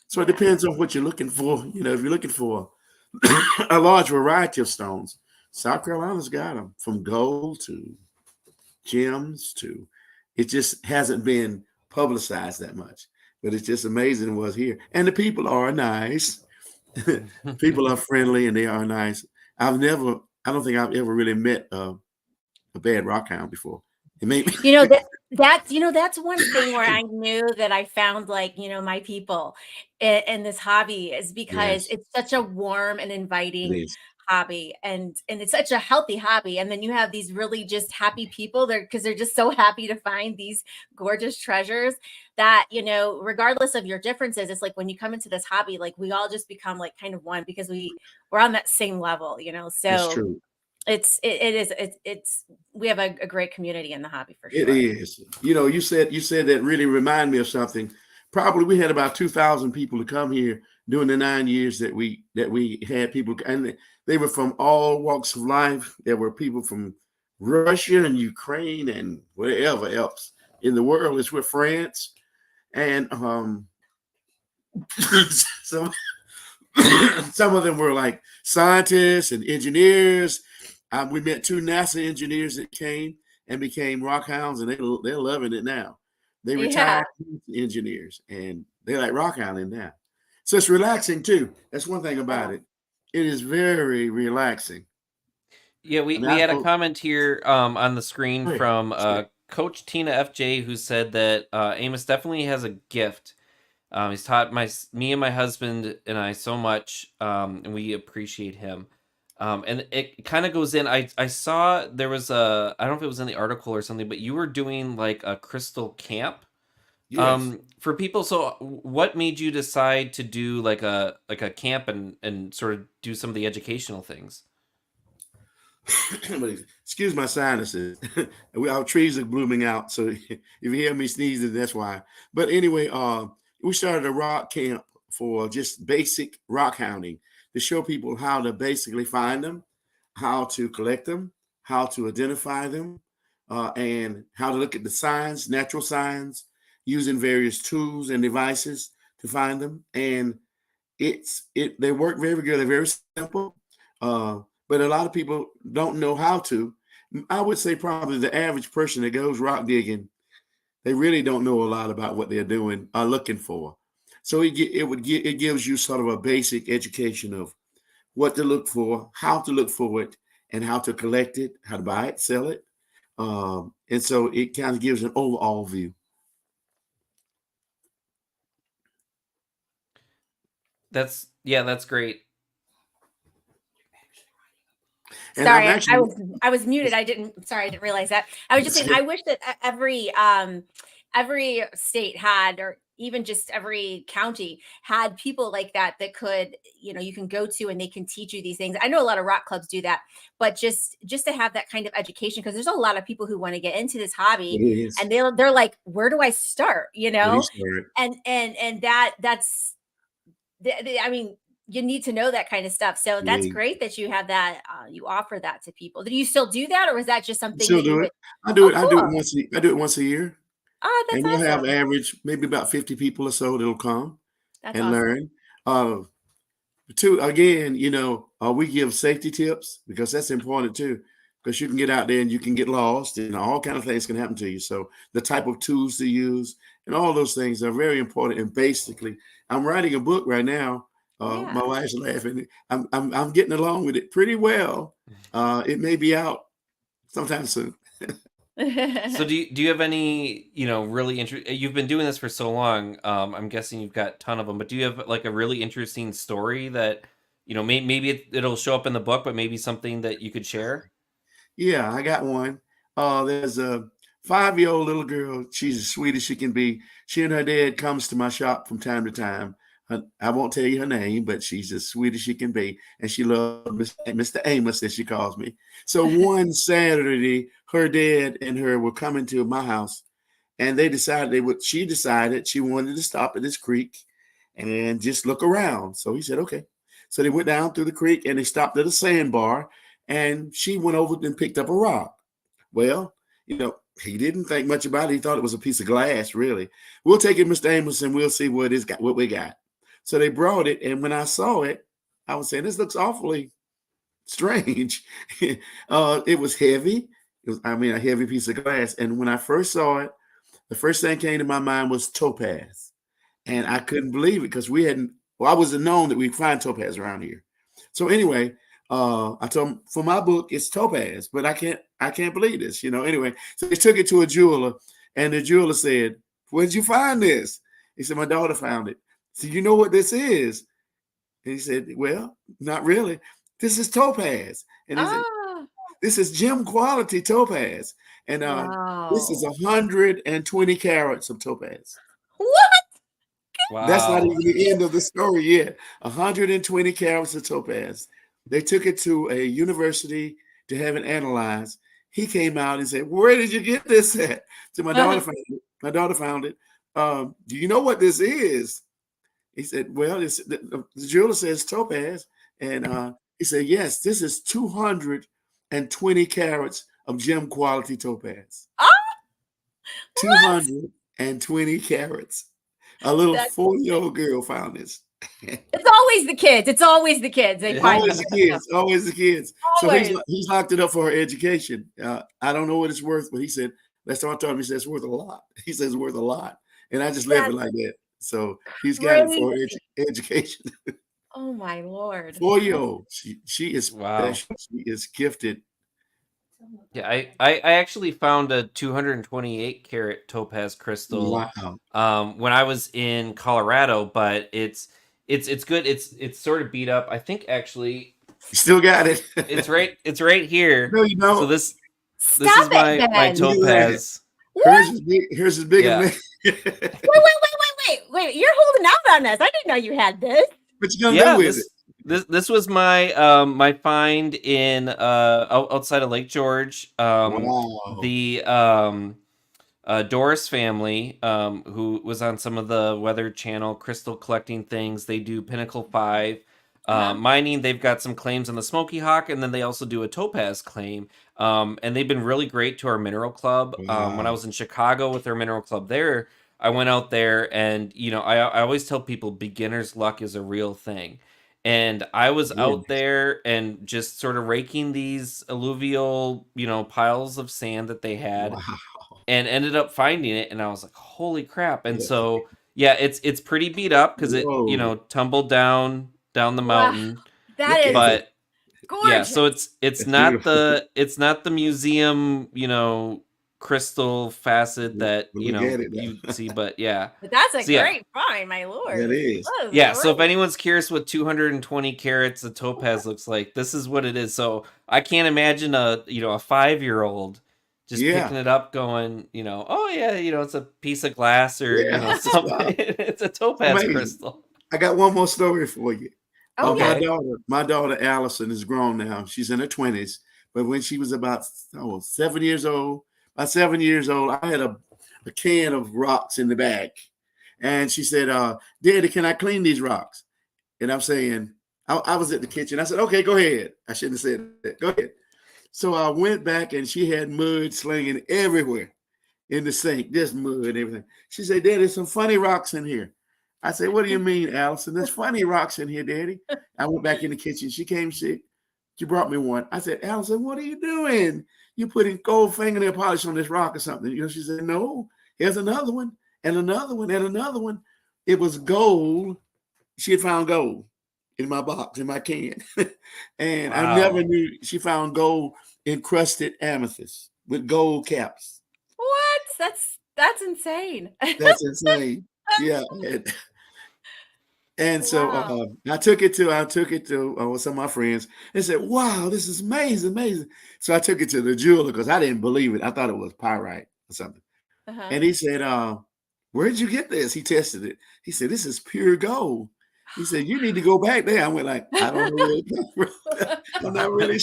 So it depends on what you're looking for. If you're looking for a large variety of stones, South Carolina's got them, from gold to gems to, it just hasn't been publicized that much, but it's just amazing what's here. And the people are nice. People are friendly and they are nice. I don't think I've ever really met a bad rockhound before. It may be. That's one thing where I knew that I found my people in this hobby is because it's such a warm and inviting hobby and it's such a healthy hobby. And then you have these really just happy people there because they're just so happy to find these gorgeous treasures that, regardless of your differences, it's like when you come into this hobby, like we all just become like kind of one because we're on that same level, so That's true. We have a great community in the hobby for sure. It is. You said that really remind me of something. Probably we had about 2,000 people to come here during the 9 years that we had people, and they were from all walks of life. There were people from Russia and Ukraine and wherever else in the world. It's with France, and some of them were like scientists and engineers. We met 2 NASA engineers that came and became rockhounds, and they're loving it now. They retired engineers, and they like rockhounding now. So it's relaxing too. That's one thing about it. It is very relaxing. Yeah, we had a comment here on the screen from Coach Tina FJ, who said that Amos definitely has a gift He's taught me and my husband and I so much, and we appreciate him. And it kind of goes in. I saw there was I don't know if it was in the article or something, but you were doing like a crystal camp Yes. for people. So what made you decide to do like a camp and sort of do some of the educational things? Excuse my sinuses. Our trees are blooming out, so if you hear me sneezing, that's why. But anyway, we started a rock camp for just basic rock hounding to show people how to basically find them, how to collect them, how to identify them, and how to look at the signs, natural signs, using various tools and devices to find them. And they work very good. They're very simple, but a lot of people don't know how to. I would say probably the average person that goes rock digging, they really don't know a lot about what they're doing or looking for. So it gives you sort of a basic education of what to look for, how to look for it, and how to collect it, how to buy it, sell it, and so it kind of gives an overall view. That's great. And Sorry, actually, I was muted. I didn't realize that. I was just saying, I wish that every state had, or even just every county had people like that could, you can go to and they can teach you these things. I know a lot of rock clubs do that, but just to have that kind of education, because there's a lot of people who want to get into this hobby and they're like, where do I start? And that's, I mean, you need to know that kind of stuff. So that's great that you have that. You offer that to people. Do you still do that, or was that just something still that you do would? it. I do it. Oh, I do it cool. once. I do it once a year. Oh, that's And we'll have awesome. average maybe about 50 people or so that'll come That's and awesome. learn. We give safety tips because that's important too, because you can get out there and you can get lost and all kind of things can happen to you. So the type of tools to use and all those things are very important. And basically, I'm writing a book right now. Yeah. My wife's laughing. I'm getting along with it pretty well. It may be out sometime soon. So do you have any, really interesting, you've been doing this for so long, I'm guessing you've got a ton of them, but do you have like a really interesting story that, maybe it'll show up in the book, but maybe something that you could share? Yeah, I got one. There's a 5-year-old little girl. She's as sweet as she can be. She and her dad comes to my shop from time to time. I won't tell you her name, but she's as sweet as she can be. And she loves Mr. Amos, as she calls me. So one Saturday, her dad and her were coming to my house, and they decided she decided she wanted to stop at this creek and just look around. So he said, okay. So they went down through the creek and they stopped at a sandbar, and she went over and picked up a rock. Well, he didn't think much about it. He thought it was a piece of glass, really. We'll take it, Mr. Amos, and we'll see what we got. So they brought it, and when I saw it, I was saying, this looks awfully strange. It was heavy. It was, a heavy piece of glass. And when I first saw it, the first thing came to my mind was topaz. And I couldn't believe it because I wasn't known that we'd find topaz around here. So anyway, I told him for my book, it's topaz, but I can't believe this, Anyway, so they took it to a jeweler, and the jeweler said, where did you find this? He said, my daughter found it. So you know what this is? And he said, well, not really. This is topaz. And he said, this is gem quality topaz. And this is 120 carats of topaz. What? Wow. That's not even the end of the story yet. 120 carats of topaz. They took it to a university to have it analyzed. He came out and said, where did you get this at? So my daughter found it. My daughter found it. Do you know what this is? He said, well, the jeweler says topaz. And he said, yes, this is 220 carats of gem quality topaz. 220 carats. A little 4-year-old girl found this. It's always the kids. It's always the kids. They find always the kids. Always the kids. Always. So he's locked it up for her education. I don't know what it's worth, but he said, last time I told him, he said it's worth a lot. He says it's worth a lot. And I just left it like that. So he's got it for education. Oh my Lord. 4-year-old. She is wow. special. She is gifted. Yeah, I actually found a 228 karat topaz crystal Wow. when I was in Colorado, but it's good. It's sort of beat up. I think actually You still got it. it's right here. No, you So don't. this Stop is it, my Ben. Look at that. topaz. Hers is big. Hers is bigger Yeah. than me. Wait. You're holding out on us. I didn't know you had this. What you gonna Yeah, do with it? this was my my find in outside of Lake George. Wow. The Doris family, who was on some of the Weather Channel crystal collecting things. They do Pinnacle 5 mining. They've got some claims on the Smoky Hawk, and then they also do a topaz claim. And they've been really great to our mineral club. When I Wow. was in Chicago with our mineral club there, I went out there, and I always tell people beginner's luck is a real thing. And I was Yeah. out there and just sort of raking these alluvial, piles of sand that they had, Wow. and ended up finding it, and I was like, holy crap. And Yeah. so yeah, it's pretty beat up because it Whoa. tumbled down the Wow. mountain. That Look is at it. But yeah, gorgeous. so it's That's not beautiful. the museum crystal facet that But look at it now. you see, but yeah. But that's a So yeah. great find, my lord. That is. That is Yeah, so if great. anyone's curious what 220 carats of topaz looks like, this is what it is. So I can't imagine a 5-year-old just Yeah. picking it up going, oh yeah, it's a piece of glass or Yeah. something. It's a topaz Amazing. crystal. I got one more story for you. Oh, yeah. Okay. My daughter Allison is grown now. She's in her 20s. But when she was about 7 years old, I had a can of rocks in the bag. And she said, Daddy, can I clean these rocks? And I'm saying, I was at the kitchen. I said, okay, go ahead. I shouldn't have said that. Go ahead. So I went back and she had mud slinging everywhere in the sink, just mud and everything. She said, Daddy, there's some funny rocks in here. I said, what do you mean, Allison? There's funny rocks in here, Daddy. I went back in the kitchen. She came sick. She brought me one. I said, Allison, what are you doing? You putting gold fingernail polish on this rock or something? She said, no, here's another one and another one and another one. It was gold. She had found gold in my box, in my can. And I never knew she found gold encrusted amethyst with gold caps. What? That's insane. That's insane. Yeah. And so Wow. I took it to some of my friends and said, wow, this is amazing. So I took it to the jeweler because I didn't believe it. I thought it was pyrite or something. Uh-huh. And he said, where'd you get this? He tested it. He said, this is pure gold. He said, you need to go back there. I went like, I don't know where it came from. I'm not really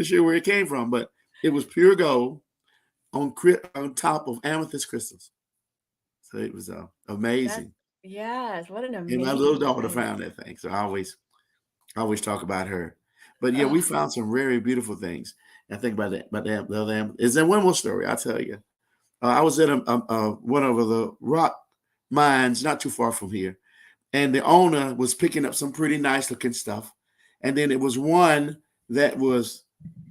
sure where it came from, but it was pure gold on top of amethyst crystals. So it was amazing. Yes, what an amazing. And my little daughter find. found that thing. So I always talk about her. But yeah, we found some very beautiful things. I think about that. Is there one more story? I'll tell you. I was at one of the rock mines not too far from here. And the owner was picking up some pretty nice looking stuff. And then it was one that was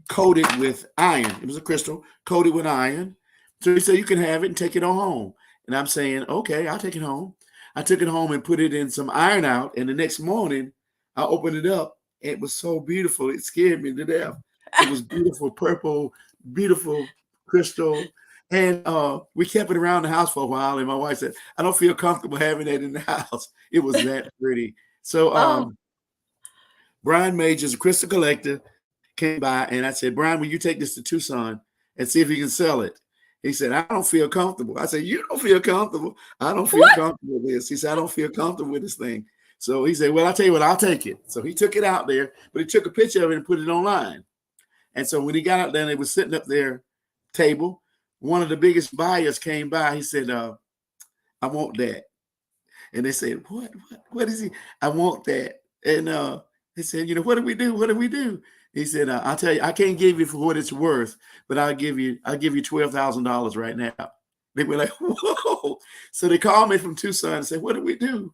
coated with iron. It was a crystal coated with iron. So he said, you can have it and take it on home. And I'm saying, okay, I'll take it home. I took it home and put it in some iron out. And the next morning I opened it up. It was so beautiful. It scared me to death. It was beautiful, purple, beautiful crystal. And we kept it around the house for a while. And my wife said, I don't feel comfortable having it in the house. It was that pretty. So Brian Majors, a crystal collector, came by and I said, Brian, will you take this to Tucson and see if you can sell it? He said, I don't feel comfortable. I said, you don't feel comfortable? I don't feel comfortable with this. He said, I don't feel comfortable with this thing. So he said, well, I'll tell you what, I'll take it. So he took it out there, but he took a picture of it and put it online. And so when he got out there and it was sitting up there, table, one of the biggest buyers came by. He said, I want that. And they said, what is he? I want that. And they said, what do we do? He said, I'll tell you, I can't give you for what it's worth, but I'll give you $12,000 right now. They were like, whoa. So they called me from Tucson and said, what do we do?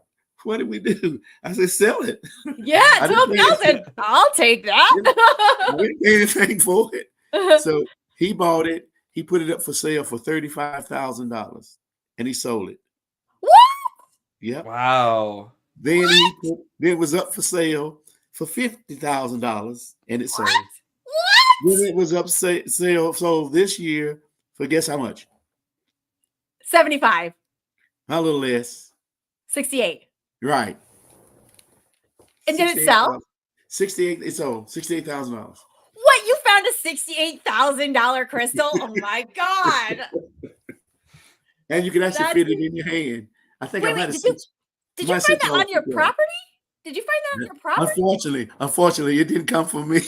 I said, sell it. Yeah, 12,000. I'll take that. I didn't pay anything for it. So he bought it. He put it up for sale for $35,000 and he sold it. What? Yep. Wow. Then it was up for sale for $50,000 and it sold. What? When it was up sale, so this year, for guess how much? 75. A little less. 68. Right. And did it sell? 68. It's sold $68,000. What? You found a $68,000 crystal? Oh my God. And you can actually fit it in your hand. I think I might have seen. Did you find that on your property? Did you find that on your property? Unfortunately, it didn't come from me.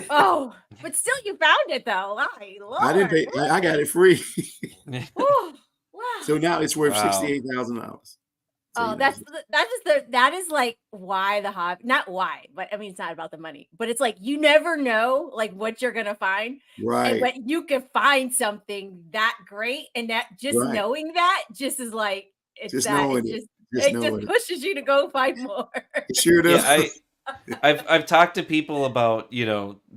Oh, but still, you found it though. My Lord. I didn't pay. I got it free. Oh, wow. So now it's worth $68,000. Oh, that is like why the hobby, not why, but I mean, it's not about the money, but it's like, you never know like what you're going to find. Right. But you can find something that great. And that just knowing that just is like, it's just that it just pushes you to go find more. It sure does. Yeah, I've talked to people about,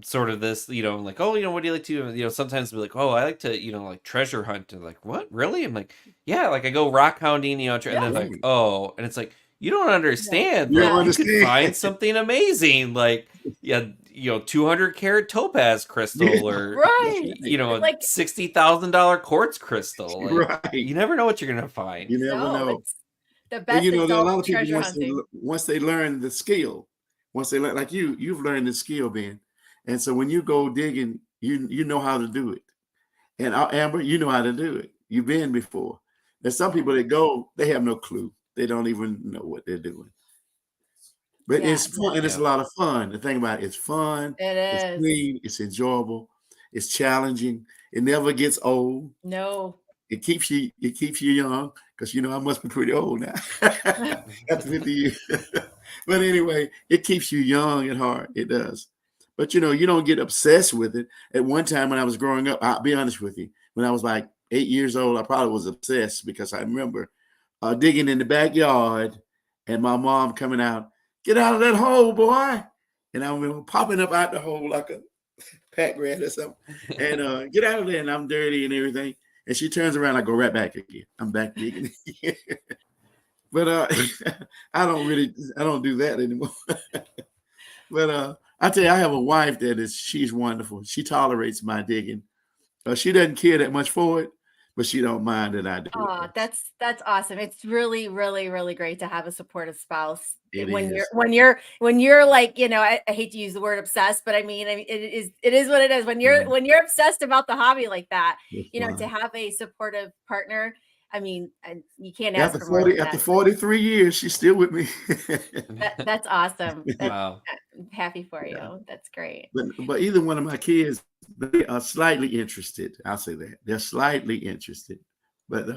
sort of this, like, oh, what do you like to, sometimes be like, oh, I like to, like treasure hunt. And like, what, really? I'm like, yeah, like I go rockhounding, and then like, oh, and it's like, you don't understand. You like, don't understand. You could find something amazing, like, 200 karat topaz crystal, or like $60,000 quartz crystal. Like, right. You never know what you're gonna find. You never know. The best. And there are a lot of people once they learn the skill, once they learn, like you've learned the skill, Ben. And so when you go digging, you know how to do it. And Amber, you know how to do it. You've been before. There's some people that go, they have no clue. They don't even know what they're doing. But it's fun, and it's a lot of fun. The thing about it, it's fun. It's clean. It's enjoyable. It's challenging. It never gets old. No. It keeps you young, because I must be pretty old now after 50 years. But anyway, it keeps you young at heart. It does. But you don't get obsessed with it. At one time when I was growing up, I'll be honest with you, when I was like 8 years old, I probably was obsessed, because I remember digging in the backyard and my mom coming out, "Get out of that hole, boy." And I'm popping up out the hole like a pack rat or something. And get out of there, and I'm dirty and everything. And she turns around, I go right back again. I'm back digging again. But I don't do that anymore. But I tell you, I have a wife she's wonderful. She tolerates my digging. She doesn't care that much for it, but she don't mind that I do. Oh, that's awesome. It's really, really, really great to have a supportive spouse when you're like, I hate to use the word obsessed, but I mean it is what it is. When you're obsessed about the hobby like that, to have a supportive partner, I mean, you can't ask for more than that. After 43 years, she's still with me. That's awesome. Wow. I'm happy for you. That's great. But either one of my kids, they are slightly interested. I'll say that. They're slightly interested. But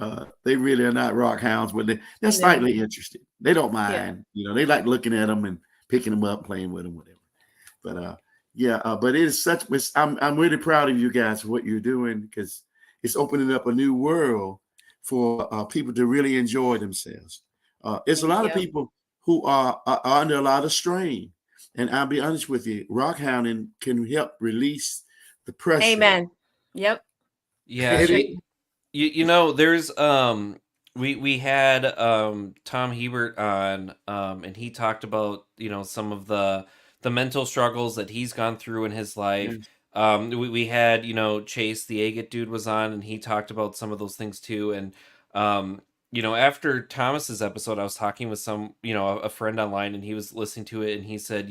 they really are not rock hounds, but they're slightly interested. They don't mind. They like looking at them and picking them up, playing with them, whatever. But but it is I'm really proud of you guys for what you're doing, because it's opening up a new world for people to really enjoy themselves. It's a lot of people who are under a lot of strain. And I'll be honest with you, rockhounding can help release the pressure. Amen. Yep. Yeah. There's we had Tom Hebert on, and he talked about some of the mental struggles that he's gone through in his life. We had Chase, the agate dude, was on, and he talked about some of those things too. And after Thomas's episode, I was talking with a friend online, and he was listening to it, and he said,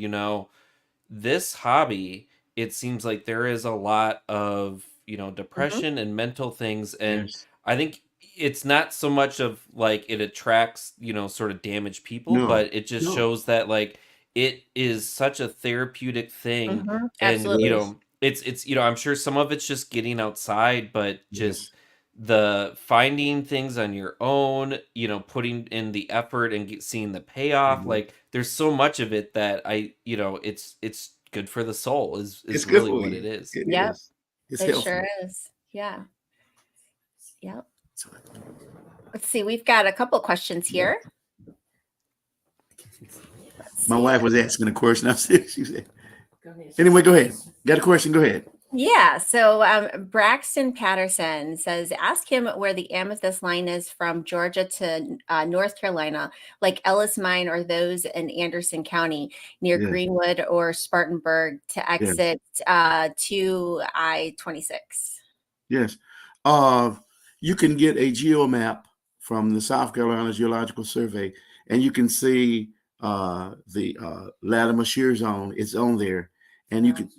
this hobby, it seems like there is a lot of depression and mental things, and I think it's not so much of like it attracts sort of damaged people, but it just shows that like it is such a therapeutic thing. Absolutely. And it's I'm sure some of it's just getting outside, but just the finding things on your own, putting in the effort and seeing the payoff. Like there's so much of it that it's good for the soul is really what it is. Yeah, it sure is. Yeah. Yep. Let's see. We've got a couple questions here. My wife was asking a question. She said, anyway, go ahead. Got a question? Go ahead. Yeah. So Braxton Patterson says, ask him where the Amethyst line is from Georgia to North Carolina, like Ellis Mine or those in Anderson County near Yes, Greenwood or Spartanburg to yes, exit to I-26. yes. You can get a geo map from the South Carolina Geological Survey, and you can see the Latimer Shear Zone. It's on there, and you can,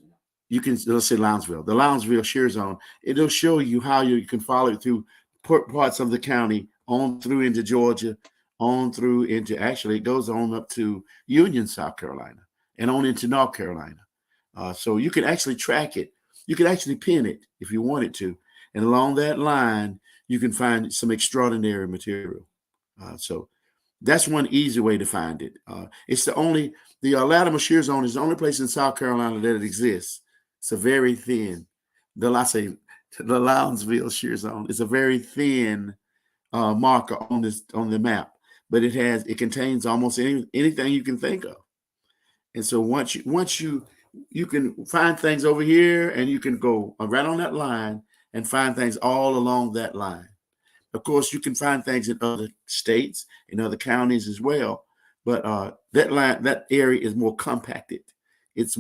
let's say Lounsville, the Lounsville Shear Zone. It'll show you how you can follow it through parts of the county on through into Georgia, on through into, actually it goes on up to Union, South Carolina, and on into North Carolina. So you can actually track it. You can actually pin it if you wanted to. And along that line, you can find some extraordinary material. So that's one easy way to find it. It's the Latimer Shear Zone is the only place in South Carolina that it exists. It's a very thin, the Lounsville Shear Zone is a very thin marker on the map, but it contains almost anything you can think of. And so once you can find things over here, and you can go right on that line and find things all along that line. Of course, you can find things in other states, in other counties as well, but that area is more compacted. It's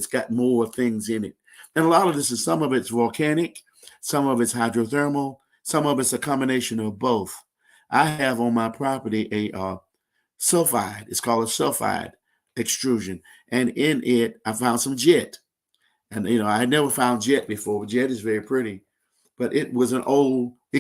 got more things in it, and a lot of this is, some of it's volcanic, some of it's hydrothermal, some of it's a combination of both. I have on my property a sulfide. It's called a sulfide extrusion, and in it I found some jet. And I had never found jet before. Jet is very pretty, but it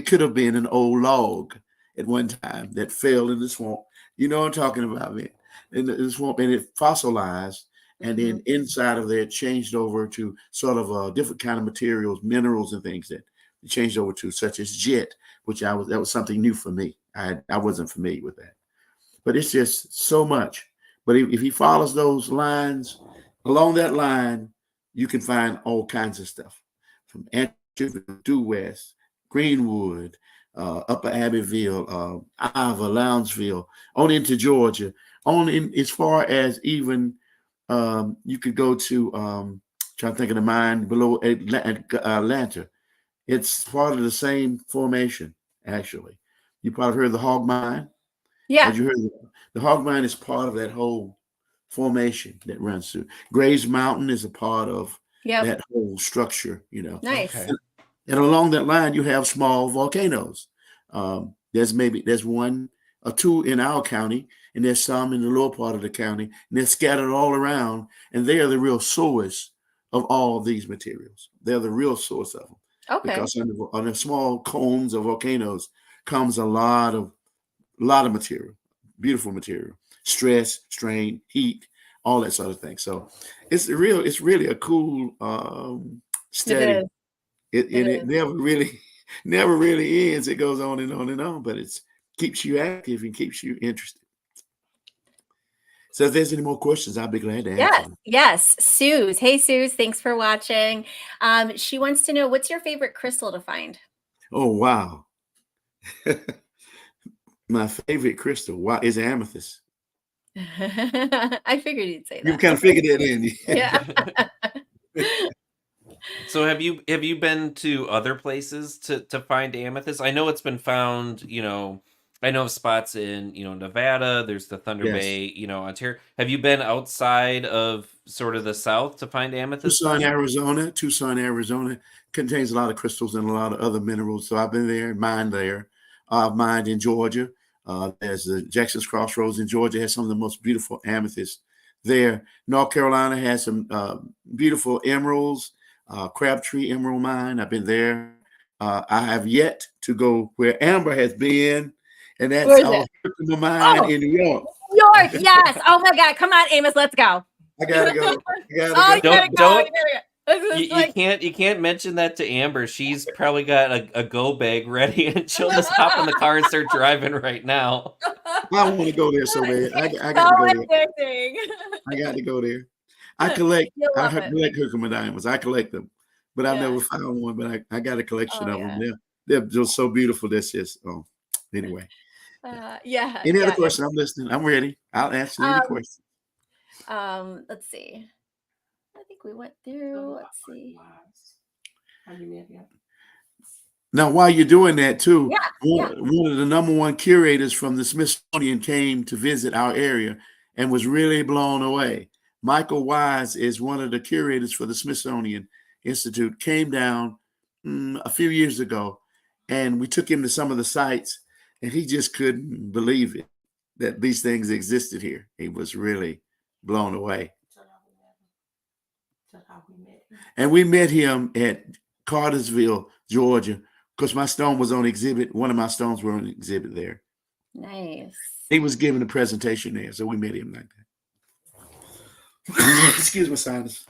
could have been an old log at one time that fell in the swamp. You know what I'm talking about, man. In the swamp, and it fossilized, and then inside of there it changed over to sort of a different kind of materials, minerals and things that it changed over to, such as jet, that was something new for me. I wasn't familiar with that. But it's just so much. But if he follows those lines, along that line, you can find all kinds of stuff, from Abbeville, due west, Greenwood, Upper Abbeville, Ivor, Lounsville, on into Georgia, on in as far as even you could go to trying to think of the mine below Atlanta. It's part of the same formation, actually. You probably heard of the Hog Mine. Yeah. Had you heard the Hog Mine is part of that whole formation that runs through. Grays Mountain is a part of that whole structure, Nice. Okay. And along that line, you have small volcanoes. There's one or two in our county, and there's some in the lower part of the county, and they're scattered all around, and they are the real source of all of these materials. They're the real source of them. Okay. Because on the small cones of volcanoes comes a lot of material, beautiful material, stress, strain, heat, all that sort of thing. So it's really a cool study. It never really ends. It goes on and on and on, but it keeps you active and keeps you interested. So if there's any more questions, I'll be glad to answer. Yes. Suze. Hey, Suze. Thanks for watching. She wants to know, what's your favorite crystal to find? Oh, wow. My favorite crystal is amethyst. I figured you'd say that. You kind of figured it in. Yeah. So have you been to other places to find amethyst? I know it's been found, I know of spots in, Nevada, there's the Thunder Bay, Ontario. Have you been outside of sort of the South to find amethyst? Tucson, Arizona contains a lot of crystals and a lot of other minerals. So I've been there, mined there. I've mined in Georgia. There's the Jackson's Crossroads in Georgia, has some of the most beautiful amethysts there. North Carolina has some beautiful emeralds, Crabtree Emerald Mine. I've been there. I have yet to go where Amber has been, and that's our mine in New York. Yes. Oh my God. Come on, Amos. Let's go. I gotta go. You can't mention that to Amber. She's probably got a go bag ready, and she'll just hop in the car and start driving right now. I want to go there so bad. I got to go there. I got to go there. I collect Herkimer diamonds. I collect them, but I've never found one. But I got a collection of them. They're just so beautiful. That's just anyway. Any other question? I'm listening. I'm ready. I'll answer any question. Let's see. I think we went through. Let's see. Have you met him? Now, while you're doing that too, Yeah. one of the #1 curators from the Smithsonian came to visit our area and was really blown away. Michael Wise is one of the curators for the Smithsonian Institute, came down a few years ago, and we took him to some of the sites, and he just couldn't believe it that these things existed here. He was really blown away. And we met him at Cartersville, Georgia, because my stone was on exhibit. One of my stones were on exhibit there. Nice. He was giving a presentation there, so we met him like that. Excuse my sinus.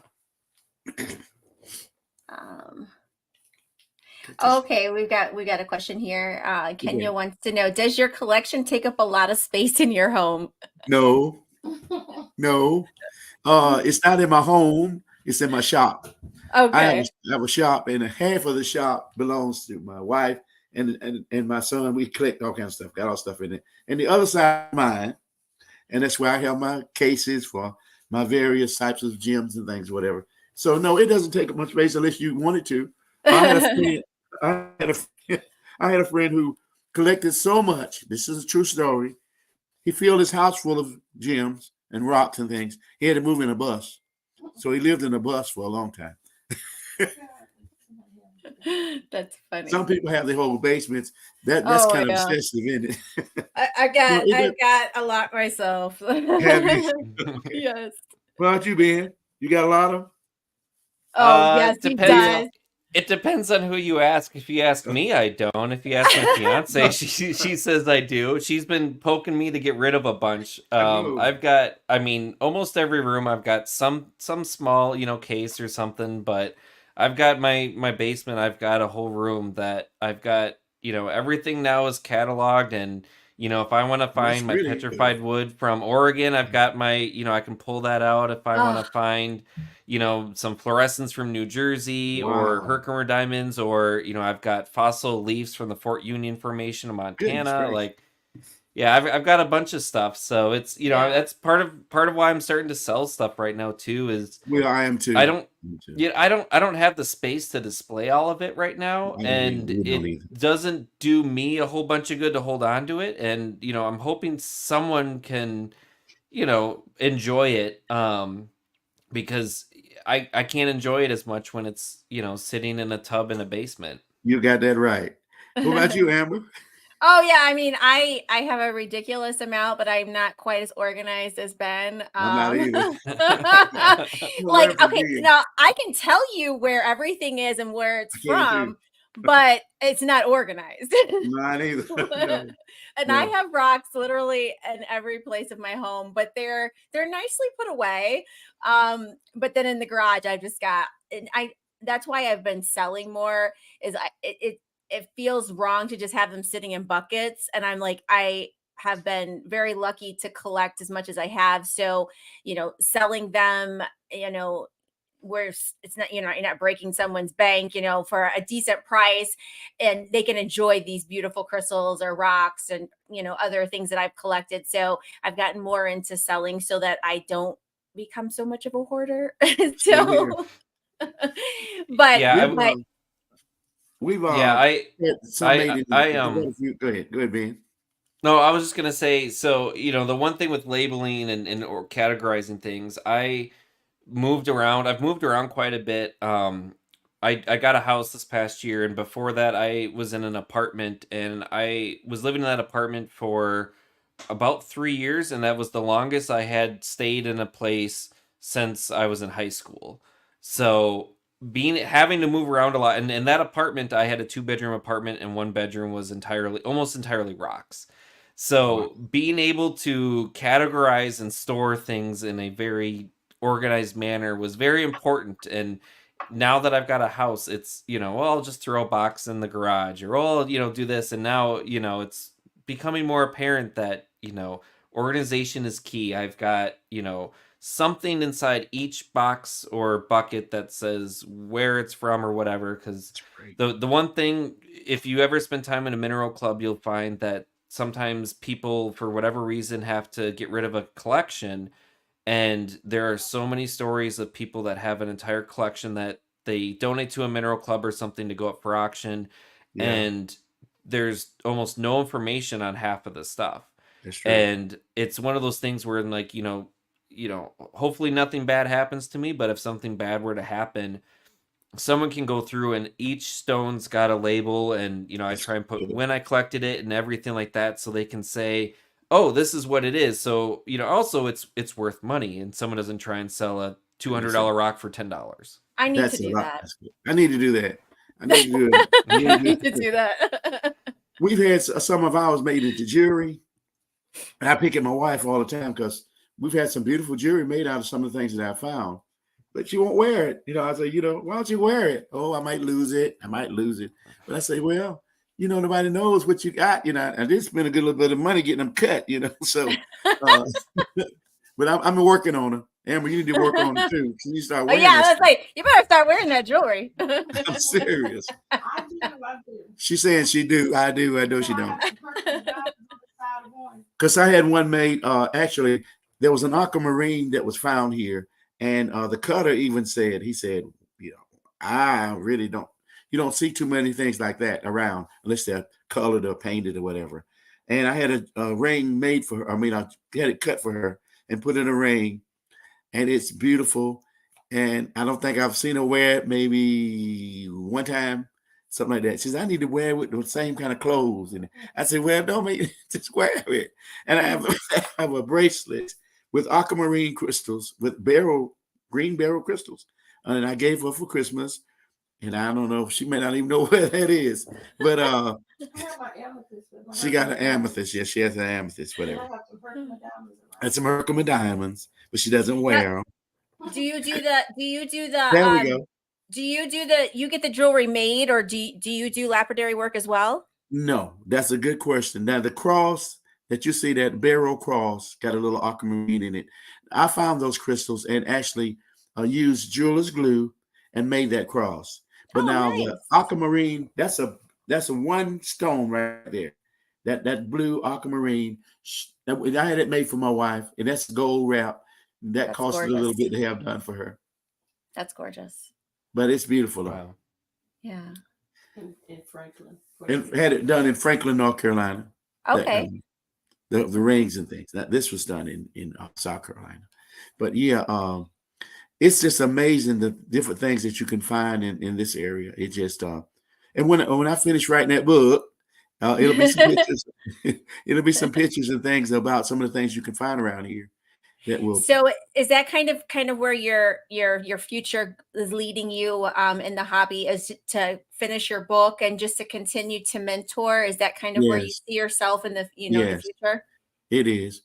Okay, we got a question here. Kenya wants to know: does your collection take up a lot of space in your home? No. It's not in my home. It's in my shop. Okay. I have a shop, and half of the shop belongs to my wife and my son. We collect all kinds of stuff, got all stuff in it. And the other side of mine, and that's where I have my cases for my various types of gems and things, whatever. So no, it doesn't take up much space unless you wanted to. I had a friend who collected so much. This is a true story. He filled his house full of gems and rocks and things. He had to move in a bus. So he lived in a bus for a long time. That's funny. Some people have their whole basements. That's kind of excessive, isn't it? I've got a lot myself. Have you? Yes. What about you, Ben? You got a lot of? Oh, yes, he does. It depends on who you ask. If you ask me, I don't. If you ask my fiance, she says I do. She's been poking me to get rid of a bunch. I've got, almost every room I've got some small, case or something, but I've got my basement. I've got a whole room that I've got, everything now is cataloged. And, if I want to find my petrified wood from Oregon, I've got my, I can pull that out. If I want to find, some fluorescence from New Jersey or Herkimer diamonds, or, I've got fossil leaves from the Fort Union Formation of Montana. Like, yeah, I've got a bunch of stuff. So it's, that's part of why I'm starting to sell stuff right now too, is I am too. I don't have the space to display all of it right now. And it doesn't do me a whole bunch of good to hold on to it. And, I'm hoping someone can, enjoy it. Because I can't enjoy it as much when it's, sitting in a tub in a basement. You got that right. What about you, Amber? Oh yeah, I have a ridiculous amount, but I'm not quite as organized as Ben. I'm not either. Like, okay, now I can tell you where everything is and where it's from, but it's not organized. Not either. No. And I have rocks literally in every place of my home, but they're nicely put away. But then in the garage, I've just got, and that's why I've been selling more. Is it feels wrong to just have them sitting in buckets, and I'm like, I have been very lucky to collect as much as I have. So, selling them, where it's not, you're not breaking someone's bank, for a decent price, and they can enjoy these beautiful crystals or rocks and, other things that I've collected. So I've gotten more into selling so that I don't become so much of a hoarder. So, but yeah, We've I Go ahead, Ben. No, I was just gonna say, so the one thing with labeling and or categorizing things, I've moved around quite a bit. I got a house this past year, and before that I was in an apartment, and I was living in that apartment for about 3 years, and that was the longest I had stayed in a place since I was in high school. So having to move around a lot, and in that apartment I had a 2-bedroom apartment, and 1 bedroom was almost entirely rocks. So being able to categorize and store things in a very organized manner was very important. And now that I've got a house, it's, I'll just throw a box in the garage, or do this. And now, it's becoming more apparent that, organization is key. I've got, something inside each box or bucket that says where it's from or whatever. Because the one thing, if you ever spend time in a mineral club, you'll find that sometimes people, for whatever reason, have to get rid of a collection. And there are so many stories of people that have an entire collection that they donate to a mineral club or something to go up for auction. Yeah, And there's almost no information on half of the stuff. that's true. And it's one of those things where, like, hopefully nothing bad happens to me, but if something bad were to happen, someone can go through and each stone's got a label, and I try and put when I collected it and everything like that, so they can say, oh, this is what it is. So also it's worth money, and someone doesn't try and sell a $200 rock for $10. I need to do that. I need to do that. I need to do it. I need to do that. We've had some of ours made into jewelry, and I pick at my wife all the time because we've had some beautiful jewelry made out of some of the things that I found. But she won't wear it. I say, why don't you wear it? Oh, I might lose it. But I say, well, nobody knows what you got. I did spend a good little bit of money getting them cut, So, but I'm working on them. Amber, you need to work on it too. Can you start wearing that's like, you better start wearing that jewelry. I'm serious. I do. She's saying she do. I do. I know she don't. Because I had one made. Actually, there was an aquamarine that was found here. And the cutter even said, I really don't, you don't see too many things like that around unless they're colored or painted or whatever. And I had a ring made for her. I had it cut for her and put in a ring, and it's beautiful. And I don't think I've seen her wear it maybe one time, something like that. She says, I need to wear it with the same kind of clothes. And I said, well, don't make just wear it. And I have a bracelet with aquamarine crystals, with green Beryl crystals. And I gave her for Christmas. And I don't know, she may not even know where that is. But she got an amethyst. Yes, she has an amethyst, whatever. And some Herkimer diamonds, but she doesn't wear them. Do you do that? There we go. Do you you get the jewelry made, or do you do lapidary work as well? No, that's a good question. Now, the cross that you see, that Beryl cross, got a little aquamarine in it. I found those crystals and actually used jeweler's glue and made that cross. But nice. The aquamarine, that's a one stone right there. That blue aquamarine, I had it made for my wife, and that's gold wrap. That cost a little bit to have done for her. That's gorgeous. But it's beautiful. Wow. Yeah. In Franklin. And had it done in Franklin, North Carolina. Okay. The rings and things. This was done in South Carolina. But yeah, it's just amazing the different things that you can find in this area. It just and when I finish writing that book, it'll be some pictures. It'll be some pictures and things about some of the things you can find around here. That will. So is that kind of where your future is leading you in the hobby, is to finish your book and just to continue to mentor? Is that kind of where you see yourself in the the future? It is.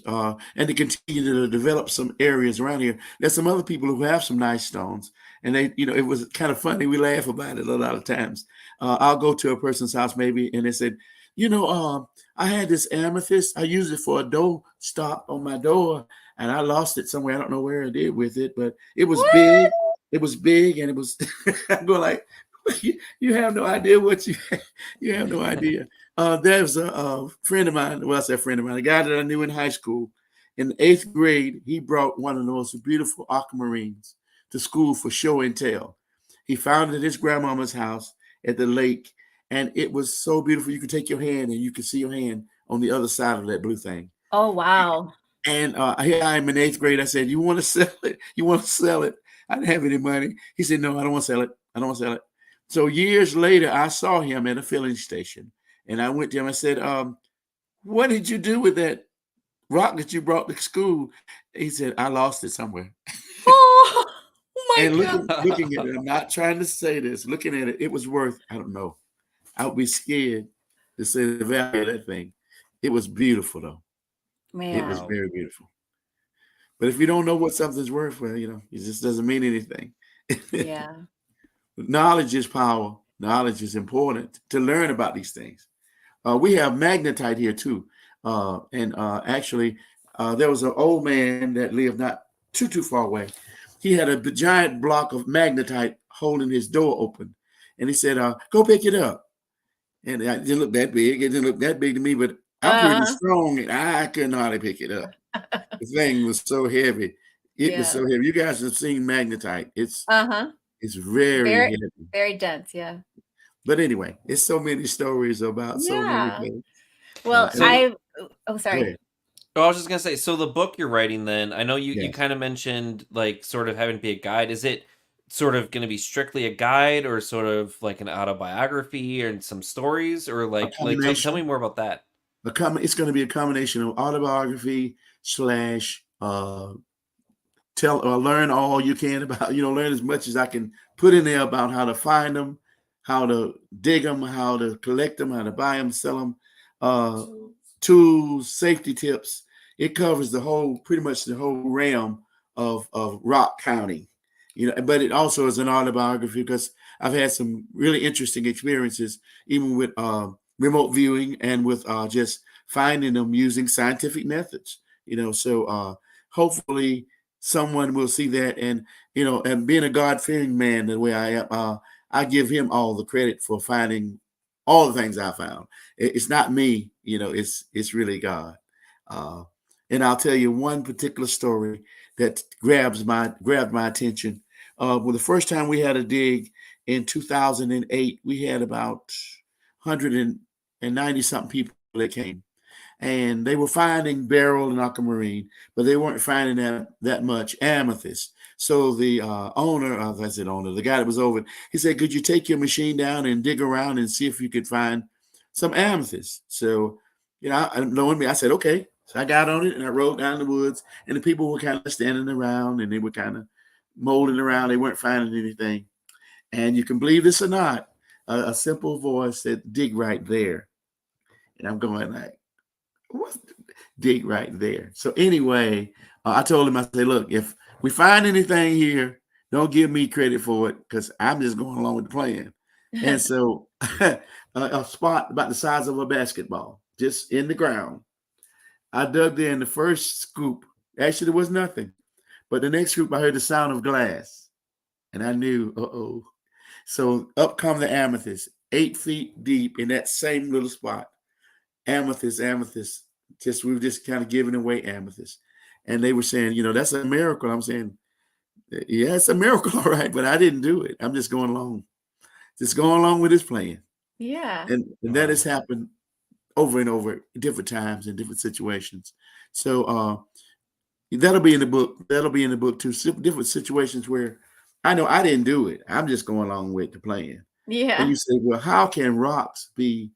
And to continue to develop some areas around here. There's some other people who have some nice stones, and they, it was kind of funny. We laugh about it a lot of times. I'll go to a person's house maybe, and they said, I had this amethyst. I used it for a door stop on my door, and I lost it somewhere. I don't know where I did with it, but it was big. It was big, and it was. I go like, you have no idea what you have no idea. There's a friend of mine. Well, I say a friend of mine, a guy that I knew in high school. In the 8th grade, he brought one of the most beautiful aquamarines to school for show and tell. He found it at his grandmama's house at the lake. And it was so beautiful. You could take your hand and you could see your hand on the other side of that blue thing. Oh, wow. And here I am in 8th grade. I said, you want to sell it? You want to sell it? I didn't have any money. He said, no, I don't want to sell it. So years later, I saw him at a filling station. And I went to him. I said, what did you do with that rock that you brought to school? He said, I lost it somewhere. Oh my God. Looking at it, I'm not trying to say this. Looking at it, it was worth, I don't know. I would be scared to say the value of that thing. It was beautiful, though. Man. It was very beautiful. But if you don't know what something's worth, well, it just doesn't mean anything. Yeah. Knowledge is power. Knowledge is important to learn about these things. We have magnetite here, too. Actually, there was an old man that lived not too far away. He had a giant block of magnetite holding his door open. And he said, go pick it up. And it didn't look that big. It didn't look that big to me, but I'm pretty strong, and I couldn't hardly pick it up. The thing was so heavy. It was so heavy. You guys have seen magnetite. It's very Very, heavy. very dense. Yeah. But anyway, it's so many stories about so many things. Well, So- sorry. Oh, I was just gonna say, so the book you're writing then, I know you Yes. kind of mentioned like sort of having to be a guide. Is it sort of gonna be strictly a guide or sort of like an autobiography and some stories, or like tell me combination. more about that? It's going to be a combination of autobiography / learn all you can about, learn as much as I can put in there about how to find them, how to dig them, how to collect them, how to buy them, sell them, tools, safety tips. It covers pretty much the whole realm of rock counting, but it also is an autobiography because I've had some really interesting experiences, even with remote viewing and with just finding them using scientific methods, so hopefully someone will see that, and being a God-fearing man the way I am, I give him all the credit for finding all the things I found. It's not me, it's really God. And I'll tell you one particular story that grabbed my attention. Well, the first time we had a dig in 2008, we had about 190 something people that came, and they were finding Beryl and Aquamarine, but they weren't finding that much amethyst. So the the guy that was over, he said, "Could you take your machine down and dig around and see if you could find some amethyst?" So, knowing me, I said, "Okay." So I got on it and I rode down the woods, and the people were kind of standing around and they were kind of molding around. They weren't finding anything. And you can believe this or not, a simple voice said, "Dig right there." And I'm going like, what? Dig right there. So anyway, I told him, I said, "Look, if we find anything here, don't give me credit for it because I'm just going along with the plan." And so a spot about the size of a basketball, just in the ground. I dug there in the first scoop. Actually, there was nothing. But the next scoop, I heard the sound of glass. And I knew, uh-oh. So up come the amethyst, 8 feet deep in that same little spot. Amethyst. We were just kind of giving away amethyst. And they were saying, "That's a miracle." I'm saying, "Yeah, it's a miracle, all right, but I didn't do it. I'm just going along with this plan." Yeah. And that has happened over and over, different times in different situations. So that'll be in the book. That'll be in the book too. Different situations where I know I didn't do it. I'm just going along with the plan. Yeah. And you say, well, how can rocks be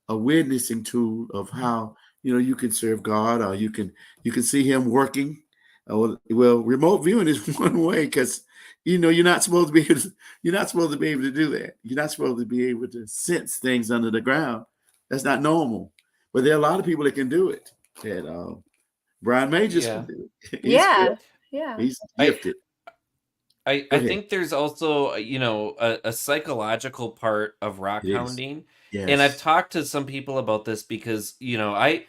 a witnessing tool of how you can serve God, or you can see Him working? Well, remote viewing is one way, because you're not supposed to be able to do that. You're not supposed to be able to sense things under the ground. That's not normal. But there are a lot of people that can do it. And Brian Majors can do it. He's gifted. I think there's also a psychological part of rockhounding. Yes. And I've talked to some people about this because I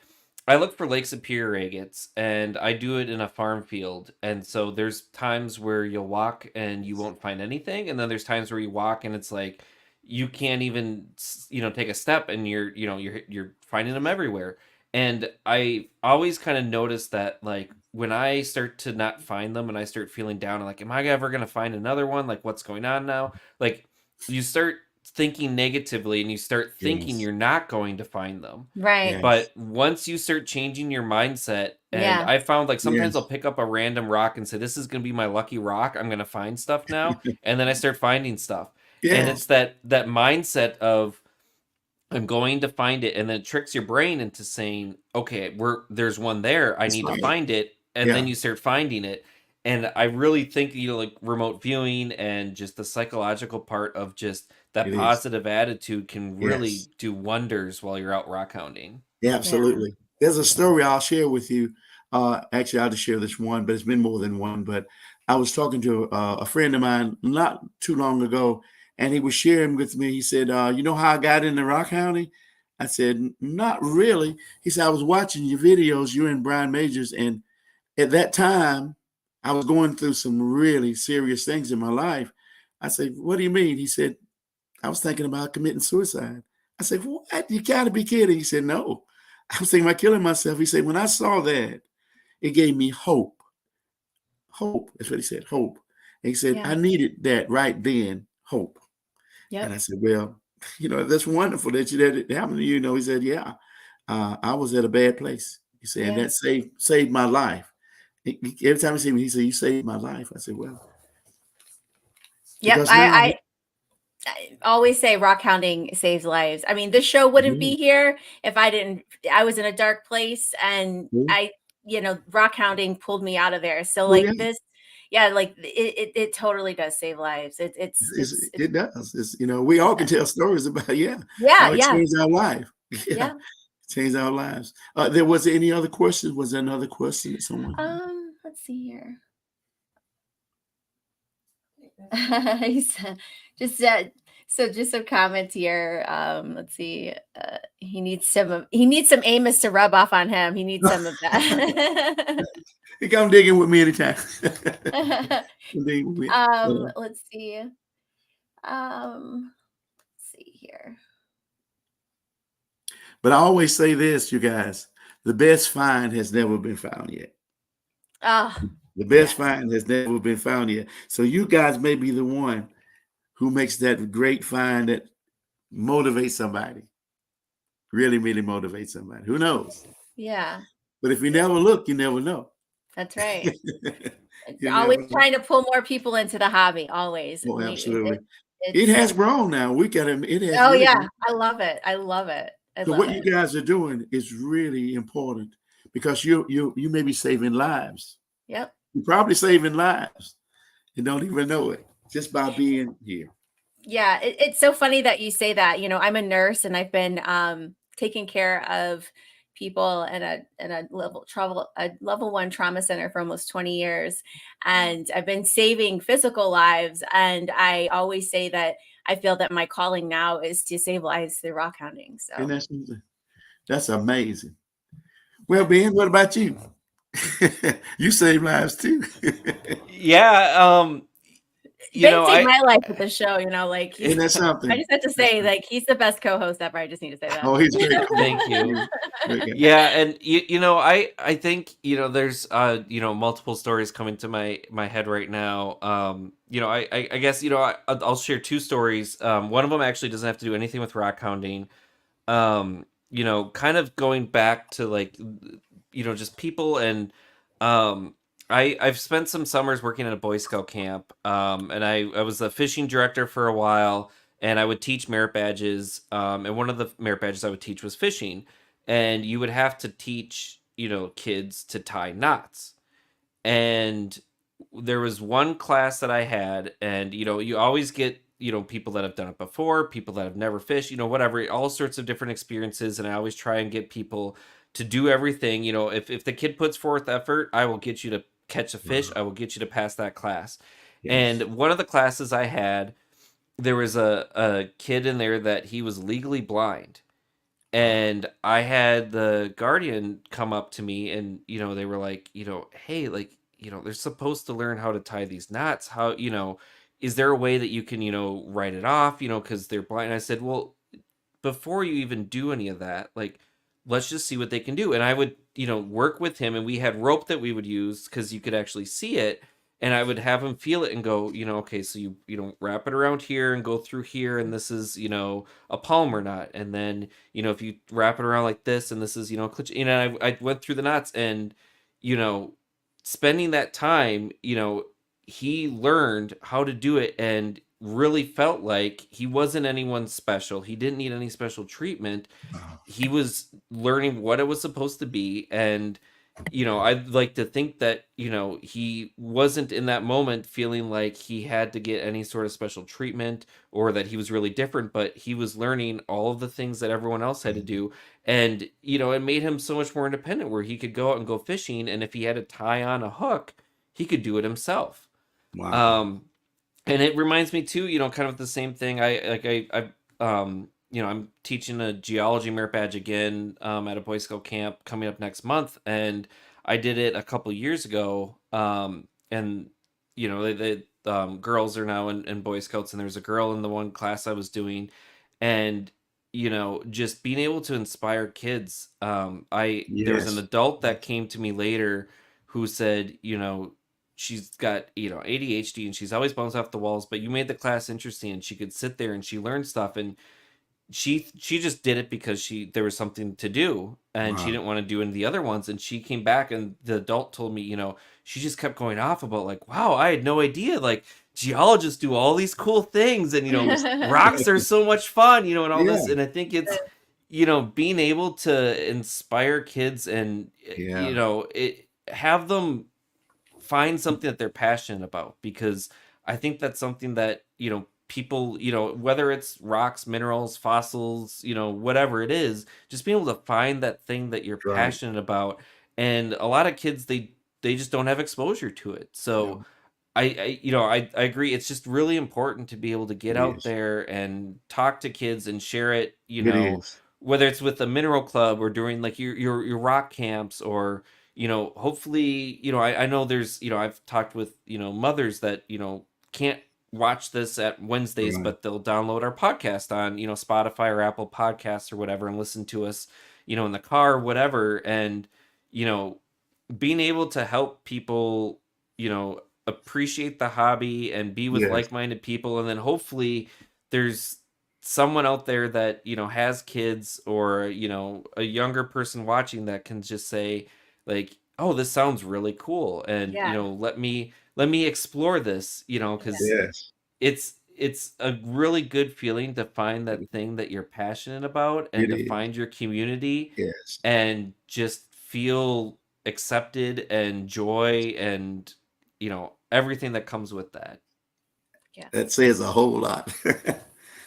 look for Lake Superior agates, and I do it in a farm field. And so there's times where you'll walk and you won't find anything, and then there's times where you walk and it's like you can't even take a step, and you're finding them everywhere. And I always kind of notice that, like, when I start to not find them and I start feeling down, I'm like, am I ever going to find another one? Like, what's going on now? Like, you start thinking negatively and you start thinking you're not going to find them. Right. Yes. But once you start changing your mindset, and I found, like, sometimes I'll pick up a random rock and say, this is going to be my lucky rock. I'm going to find stuff now. And then I start finding stuff. Yes. And it's that mindset of, I'm going to find it, and then it tricks your brain into saying, okay, there's one there. I need to find it. And then you start finding it. And I really think, like, remote viewing and just the psychological part of just that positive attitude can really do wonders while you're out rockhounding. Yeah, absolutely. There's a story I'll share with you. Actually, I'll just share this one, but it's been more than one. But I was talking to a friend of mine not too long ago, and he was sharing with me. He said, "You know how I got into rockhounding?" I said, "Not really." He said, "I was watching your videos, you and Brian Majors, and at that time, I was going through some really serious things in my life." I said, "What do you mean?" He said, "I was thinking about committing suicide." I said, "What? You gotta be kidding." He said, "No." I was thinking about killing myself. He said, when I saw that, it gave me hope. Hope. That's what he said, hope. And he said, I needed that right then, hope. And I said, well, that's wonderful that it happened to you. He said, yeah, I was at a bad place. He said, and that saved my life. Every time he said, you saved my life. I said, well. Yep, I always say rockhounding saves lives. I mean, this show wouldn't be here if I was in a dark place, and rockhounding pulled me out of there. So this, like it totally does save lives. It does. It's, we all can tell stories about how it changed our life. Changed our lives. Was there any other questions? Was there another question that someone? Let's see here. Just some comments here. Let's see. He needs some Amos to rub off on him. He needs some of that. He come digging with me anytime. Let's see. Let's see here. But I always say this, you guys: the best find has never been found yet. The best find has never been found yet. So you guys may be the one who makes that great find that motivates somebody. Really, really motivates somebody. Who knows? Yeah. But if you never look, you never know. That's right. Always trying to pull more people into the hobby. Always. Oh, absolutely. It has grown now. It has. Oh, really grown. I love it. I love it. So what you guys are doing is really important, because you may be saving lives. Yep. You're probably saving lives. You don't even know it just by being here. Yeah, it's so funny that you say that. I'm a nurse, and I've been taking care of people in a level 1 trauma center for almost 20 years, and I've been saving physical lives. And I always say that I feel that my calling now is to save lives through rockhounding. So, and that's amazing. Well, Ben, what about you? You save lives too. Yeah. Ben saved my life with the show. Isn't that something? I just have to say, he's the best co-host ever. I just need to say that. Oh, he's great. Thank you. Yeah, and I think there's multiple stories coming to my head right now. I guess I'll share two stories. One of them actually doesn't have to do anything with rockhounding. Kind of going back to just people, and I've spent some summers working at a Boy Scout camp, and I was the fishing director for a while, and I would teach merit badges, and one of the merit badges I would teach was fishing, and you would have to teach kids to tie knots. And there was one class that I had, and you always get people that have done it before, people that have never fished, whatever, all sorts of different experiences, and I always try and get people to do everything. If the kid puts forth effort, I will get you to catch a fish. I will get you to pass that class. Yes. And one of the classes I had, there was a kid in there that he was legally blind. And I had the guardian come up to me, and, they were like, hey, they're supposed to learn how to tie these knots. How, is there a way that you can, write it off, because they're blind? And I said, well, before you even do any of that, let's just see what they can do. And I would, work with him, and we had rope that we would use because you could actually see it. And I would have him feel it and go, okay, so you wrap it around here and go through here. And this is, a Palmer knot. And then, if you wrap it around like this, and this is, clutch, I went through the knots, and, spending that time, he learned how to do it, and really felt like he wasn't anyone special. He didn't need any special treatment. He was learning what it was supposed to be. And, I'd like to think that, he wasn't in that moment feeling like he had to get any sort of special treatment, or that he was really different, but he was learning all of the things that everyone else had to do. And, it made him so much more independent, where he could go out and go fishing. And if he had to tie on a hook, he could do it himself. Wow. And it reminds me too, kind of the same thing. I'm teaching a geology merit badge again at a Boy Scout camp coming up next month, and I did it a couple years ago. And the girls are now in Boy Scouts, and there's a girl in the one class I was doing, and just being able to inspire kids. There was an Yes. adult that came to me later who said, she's got, ADHD and she's always bounced off the walls, but you made the class interesting and she could sit there and she learned stuff, and she just did it because there was something to do and she Wow. didn't want to do any of the other ones. And she came back and the adult told me, she just kept going off about like, wow, I had no idea, like geologists do all these cool things, and rocks are so much fun, and all this. Yeah. And I think it's being able to inspire kids and Yeah. have them find something that they're passionate about, because I think that's something that people, whether it's rocks, minerals, fossils, whatever it is, just being able to find that thing that you're Right. passionate about. And a lot of kids, they just don't have exposure to it. So No, I agree. It's just really important to be able to get it out is. there and talk to kids and share it, It is. whether it's with the mineral club or during like your rock camps, or hopefully, I know there's, I've talked with, mothers that, can't watch this at Wednesdays, Right. but they'll download our podcast on, Spotify or Apple Podcasts or whatever, and listen to us, in the car or whatever. And, you know, being able to help people, appreciate the hobby and be with Yes. like-minded people. And then hopefully there's someone out there that, has kids, or, a younger person watching that can just say like, oh, this sounds really cool. And, Yeah. let me explore this, because Yes. it's a really good feeling to find that thing that you're passionate about, and It to is. find your community Yes. and just feel accepted and joy and everything that comes with that. Yeah. That says a whole lot. That's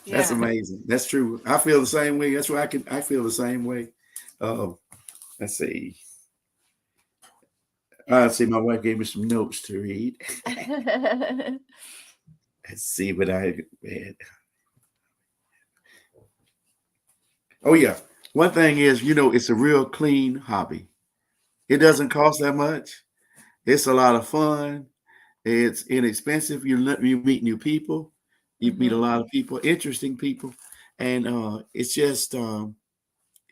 Yeah. amazing. That's true. I feel the same way. That's why I feel the same way. Let's see. Let's see. My wife gave me some notes to read. Let's see what I read. Oh yeah. One thing is, it's a real clean hobby. It doesn't cost that much. It's a lot of fun. It's inexpensive. You meet new people. You meet a Mhm. lot of people, interesting people, and it's just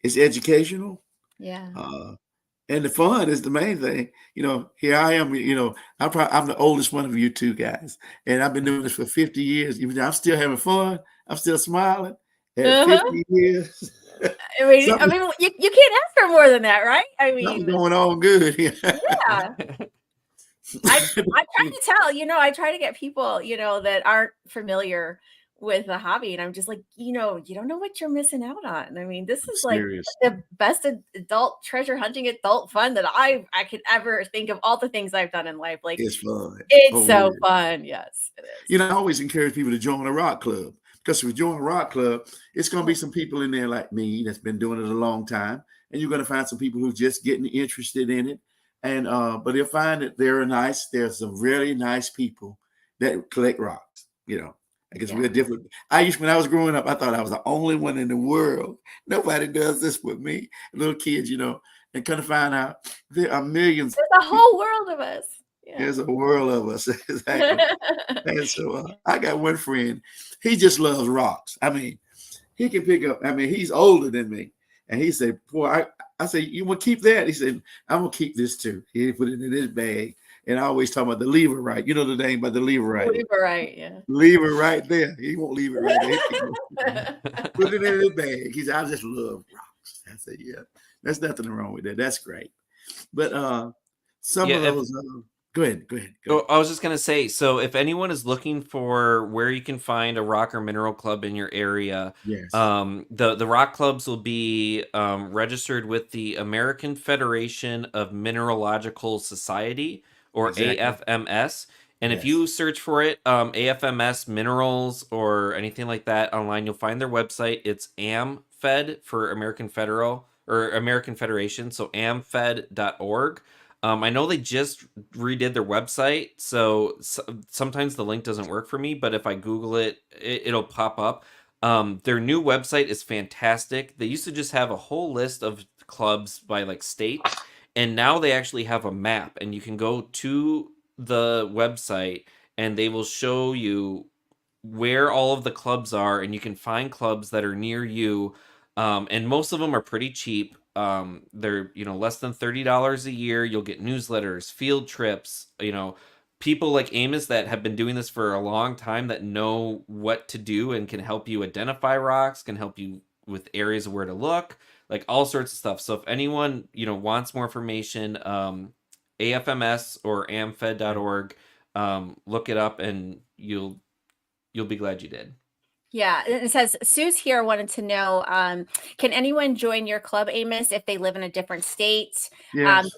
it's educational. Yeah. And the fun is the main thing. Here I am. I'm the oldest one of you two guys, and I've been doing this for 50 years. Even though I'm still having fun. I'm still smiling at Uh-huh. 50 years. I something, mean, you can't ask for more than that, right? I something mean, going on good here. yeah. I try to tell, I try to get people, that aren't familiar with the hobby. And I'm just like, you don't know what you're missing out on. I mean, this I'm is like serious. the best adult treasure hunting, adult fun that I could ever think of, all the things I've done in life. Like, It's fun. it's Oh, so yeah. fun. Yes, it is. I always encourage people to join a rock club, because if you join a rock club, it's going to be some people in there like me that's been doing it a long time, and you're going to find some people who are just getting interested in it. And but you'll find that there's some really nice people that collect rocks. I guess we're Yeah. different. When I was growing up, I thought I was the only one in the world. Nobody does this with me, little kids. And kind of find out there are millions. There's a whole world of us. Yeah. There's a world of us. Exactly. And so I got one friend. He just loves rocks. I mean, he can pick up. I mean, he's older than me, and he said, "Boy, I say, you want to keep that?" He said, "I'm gonna keep this too." He put it in his bag, and I always talk about the lever right. You know the name about the lever right. Lever right, yeah. Lever right there. He won't leave it right there. Put it in his bag. He said, "I just love rocks." I said, "Yeah, there's nothing wrong with that. That's great." But some of those. Go ahead. Oh, I was just going to say, so if anyone is looking for where you can find a rock or mineral club in your area, Yes. The rock clubs will be registered with the American Federation of Mineralogical Society, or Exactly. AFMS. And if Yes. you search for it, AFMS minerals or anything like that online, you'll find their website. It's AmFed for American Federal or American Federation, so amfed.org. I know they just redid their website, so sometimes the link doesn't work for me, but if I Google it, it'll pop up. Their new website is fantastic. They used to just have a whole list of clubs by like state, and now they actually have a map, and you can go to the website and they will show you where all of the clubs are, and you can find clubs that are near you. And most of them are pretty cheap. They're, less than $30 a year. You'll get newsletters, field trips, people like Amos that have been doing this for a long time that know what to do and can help you identify rocks, can help you with areas of where to look, like all sorts of stuff. So if anyone, wants more information, AFMS or amfed.org, look it up and you'll be glad you did. Yeah, it says Sue's here wanted to know, can anyone join your club, Amos, if they live in a different state? Yes.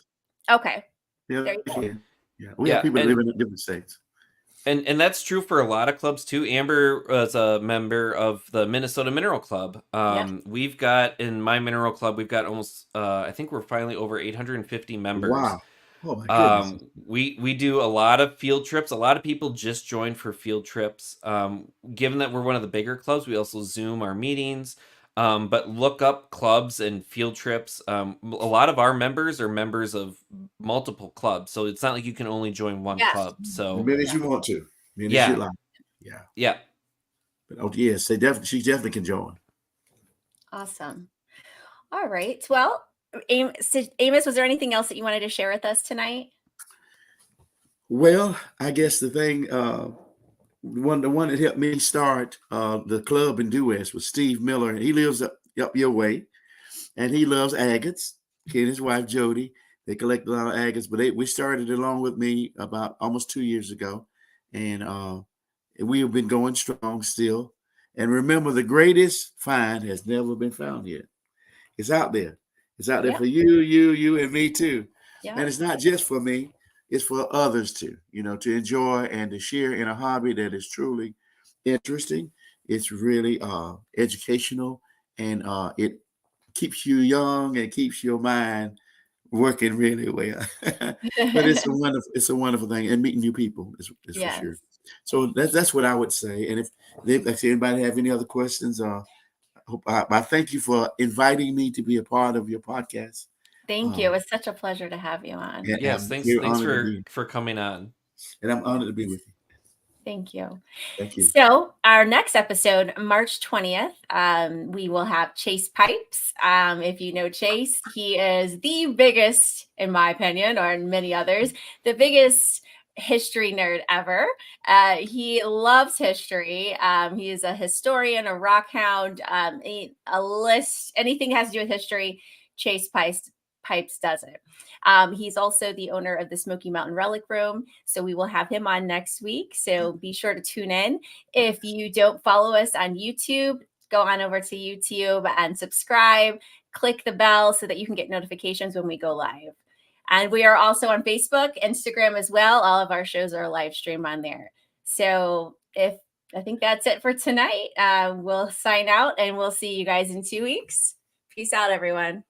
Okay. Yeah, There you go. yeah. We have people that live in different states. And that's true for a lot of clubs too. Amber was a member of the Minnesota Mineral Club. We've got, in my mineral club, we've got almost, I think we're finally over 850 members. Wow. Oh my goodness. We do a lot of field trips. A lot of people just join for field trips. Given that we're one of the bigger clubs, we also Zoom our meetings. But look up clubs and field trips. A lot of our members are members of multiple clubs, so it's not like you can only join one club. So as many as you want to. As you like. Yeah. But yes, she definitely can join. Awesome. All right. Well, Amos, was there anything else that you wanted to share with us tonight? Well, I guess the thing, the one that helped me start the club in Due West was Steve Miller. He lives up your way, and he loves agates. He and his wife Jody, they collect a lot of agates. But we started along with me about almost 2 years ago, and we have been going strong still. And remember, the greatest find has never been found yet. It's out there. It's out there for you, and me too. Yeah. And it's not just for me. It's for others too, to enjoy and to share in a hobby that is truly interesting. It's really educational, and it keeps you young and keeps your mind working really well. But it's a wonderful thing, and meeting new people is for sure. So that's what I would say. And if anybody have any other questions, I thank you for inviting me to be a part of your podcast. Thank you. It was such a pleasure to have you on. Yes, thanks for coming on. And I'm honored to be with you. Thank you. Thank you. So our next episode, March 20th, we will have Chase Pipes. If you know Chase, he is the biggest, in my opinion, or in many others, the biggest history nerd ever. He loves history. He is a historian, a rockhound, a list, anything has to do with history. Chase Pipes does it. He's also the owner of the Smoky Mountain Relic Room. So we will have him on next week. So be sure to tune in. If you don't follow us on YouTube, go on over to YouTube and subscribe, click the bell so that you can get notifications when we go live. And we are also on Facebook, Instagram as well. All of our shows are live streamed on there. So I think that's it for tonight. We'll sign out and we'll see you guys in 2 weeks. Peace out, everyone.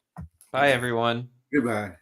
Bye, everyone. Goodbye.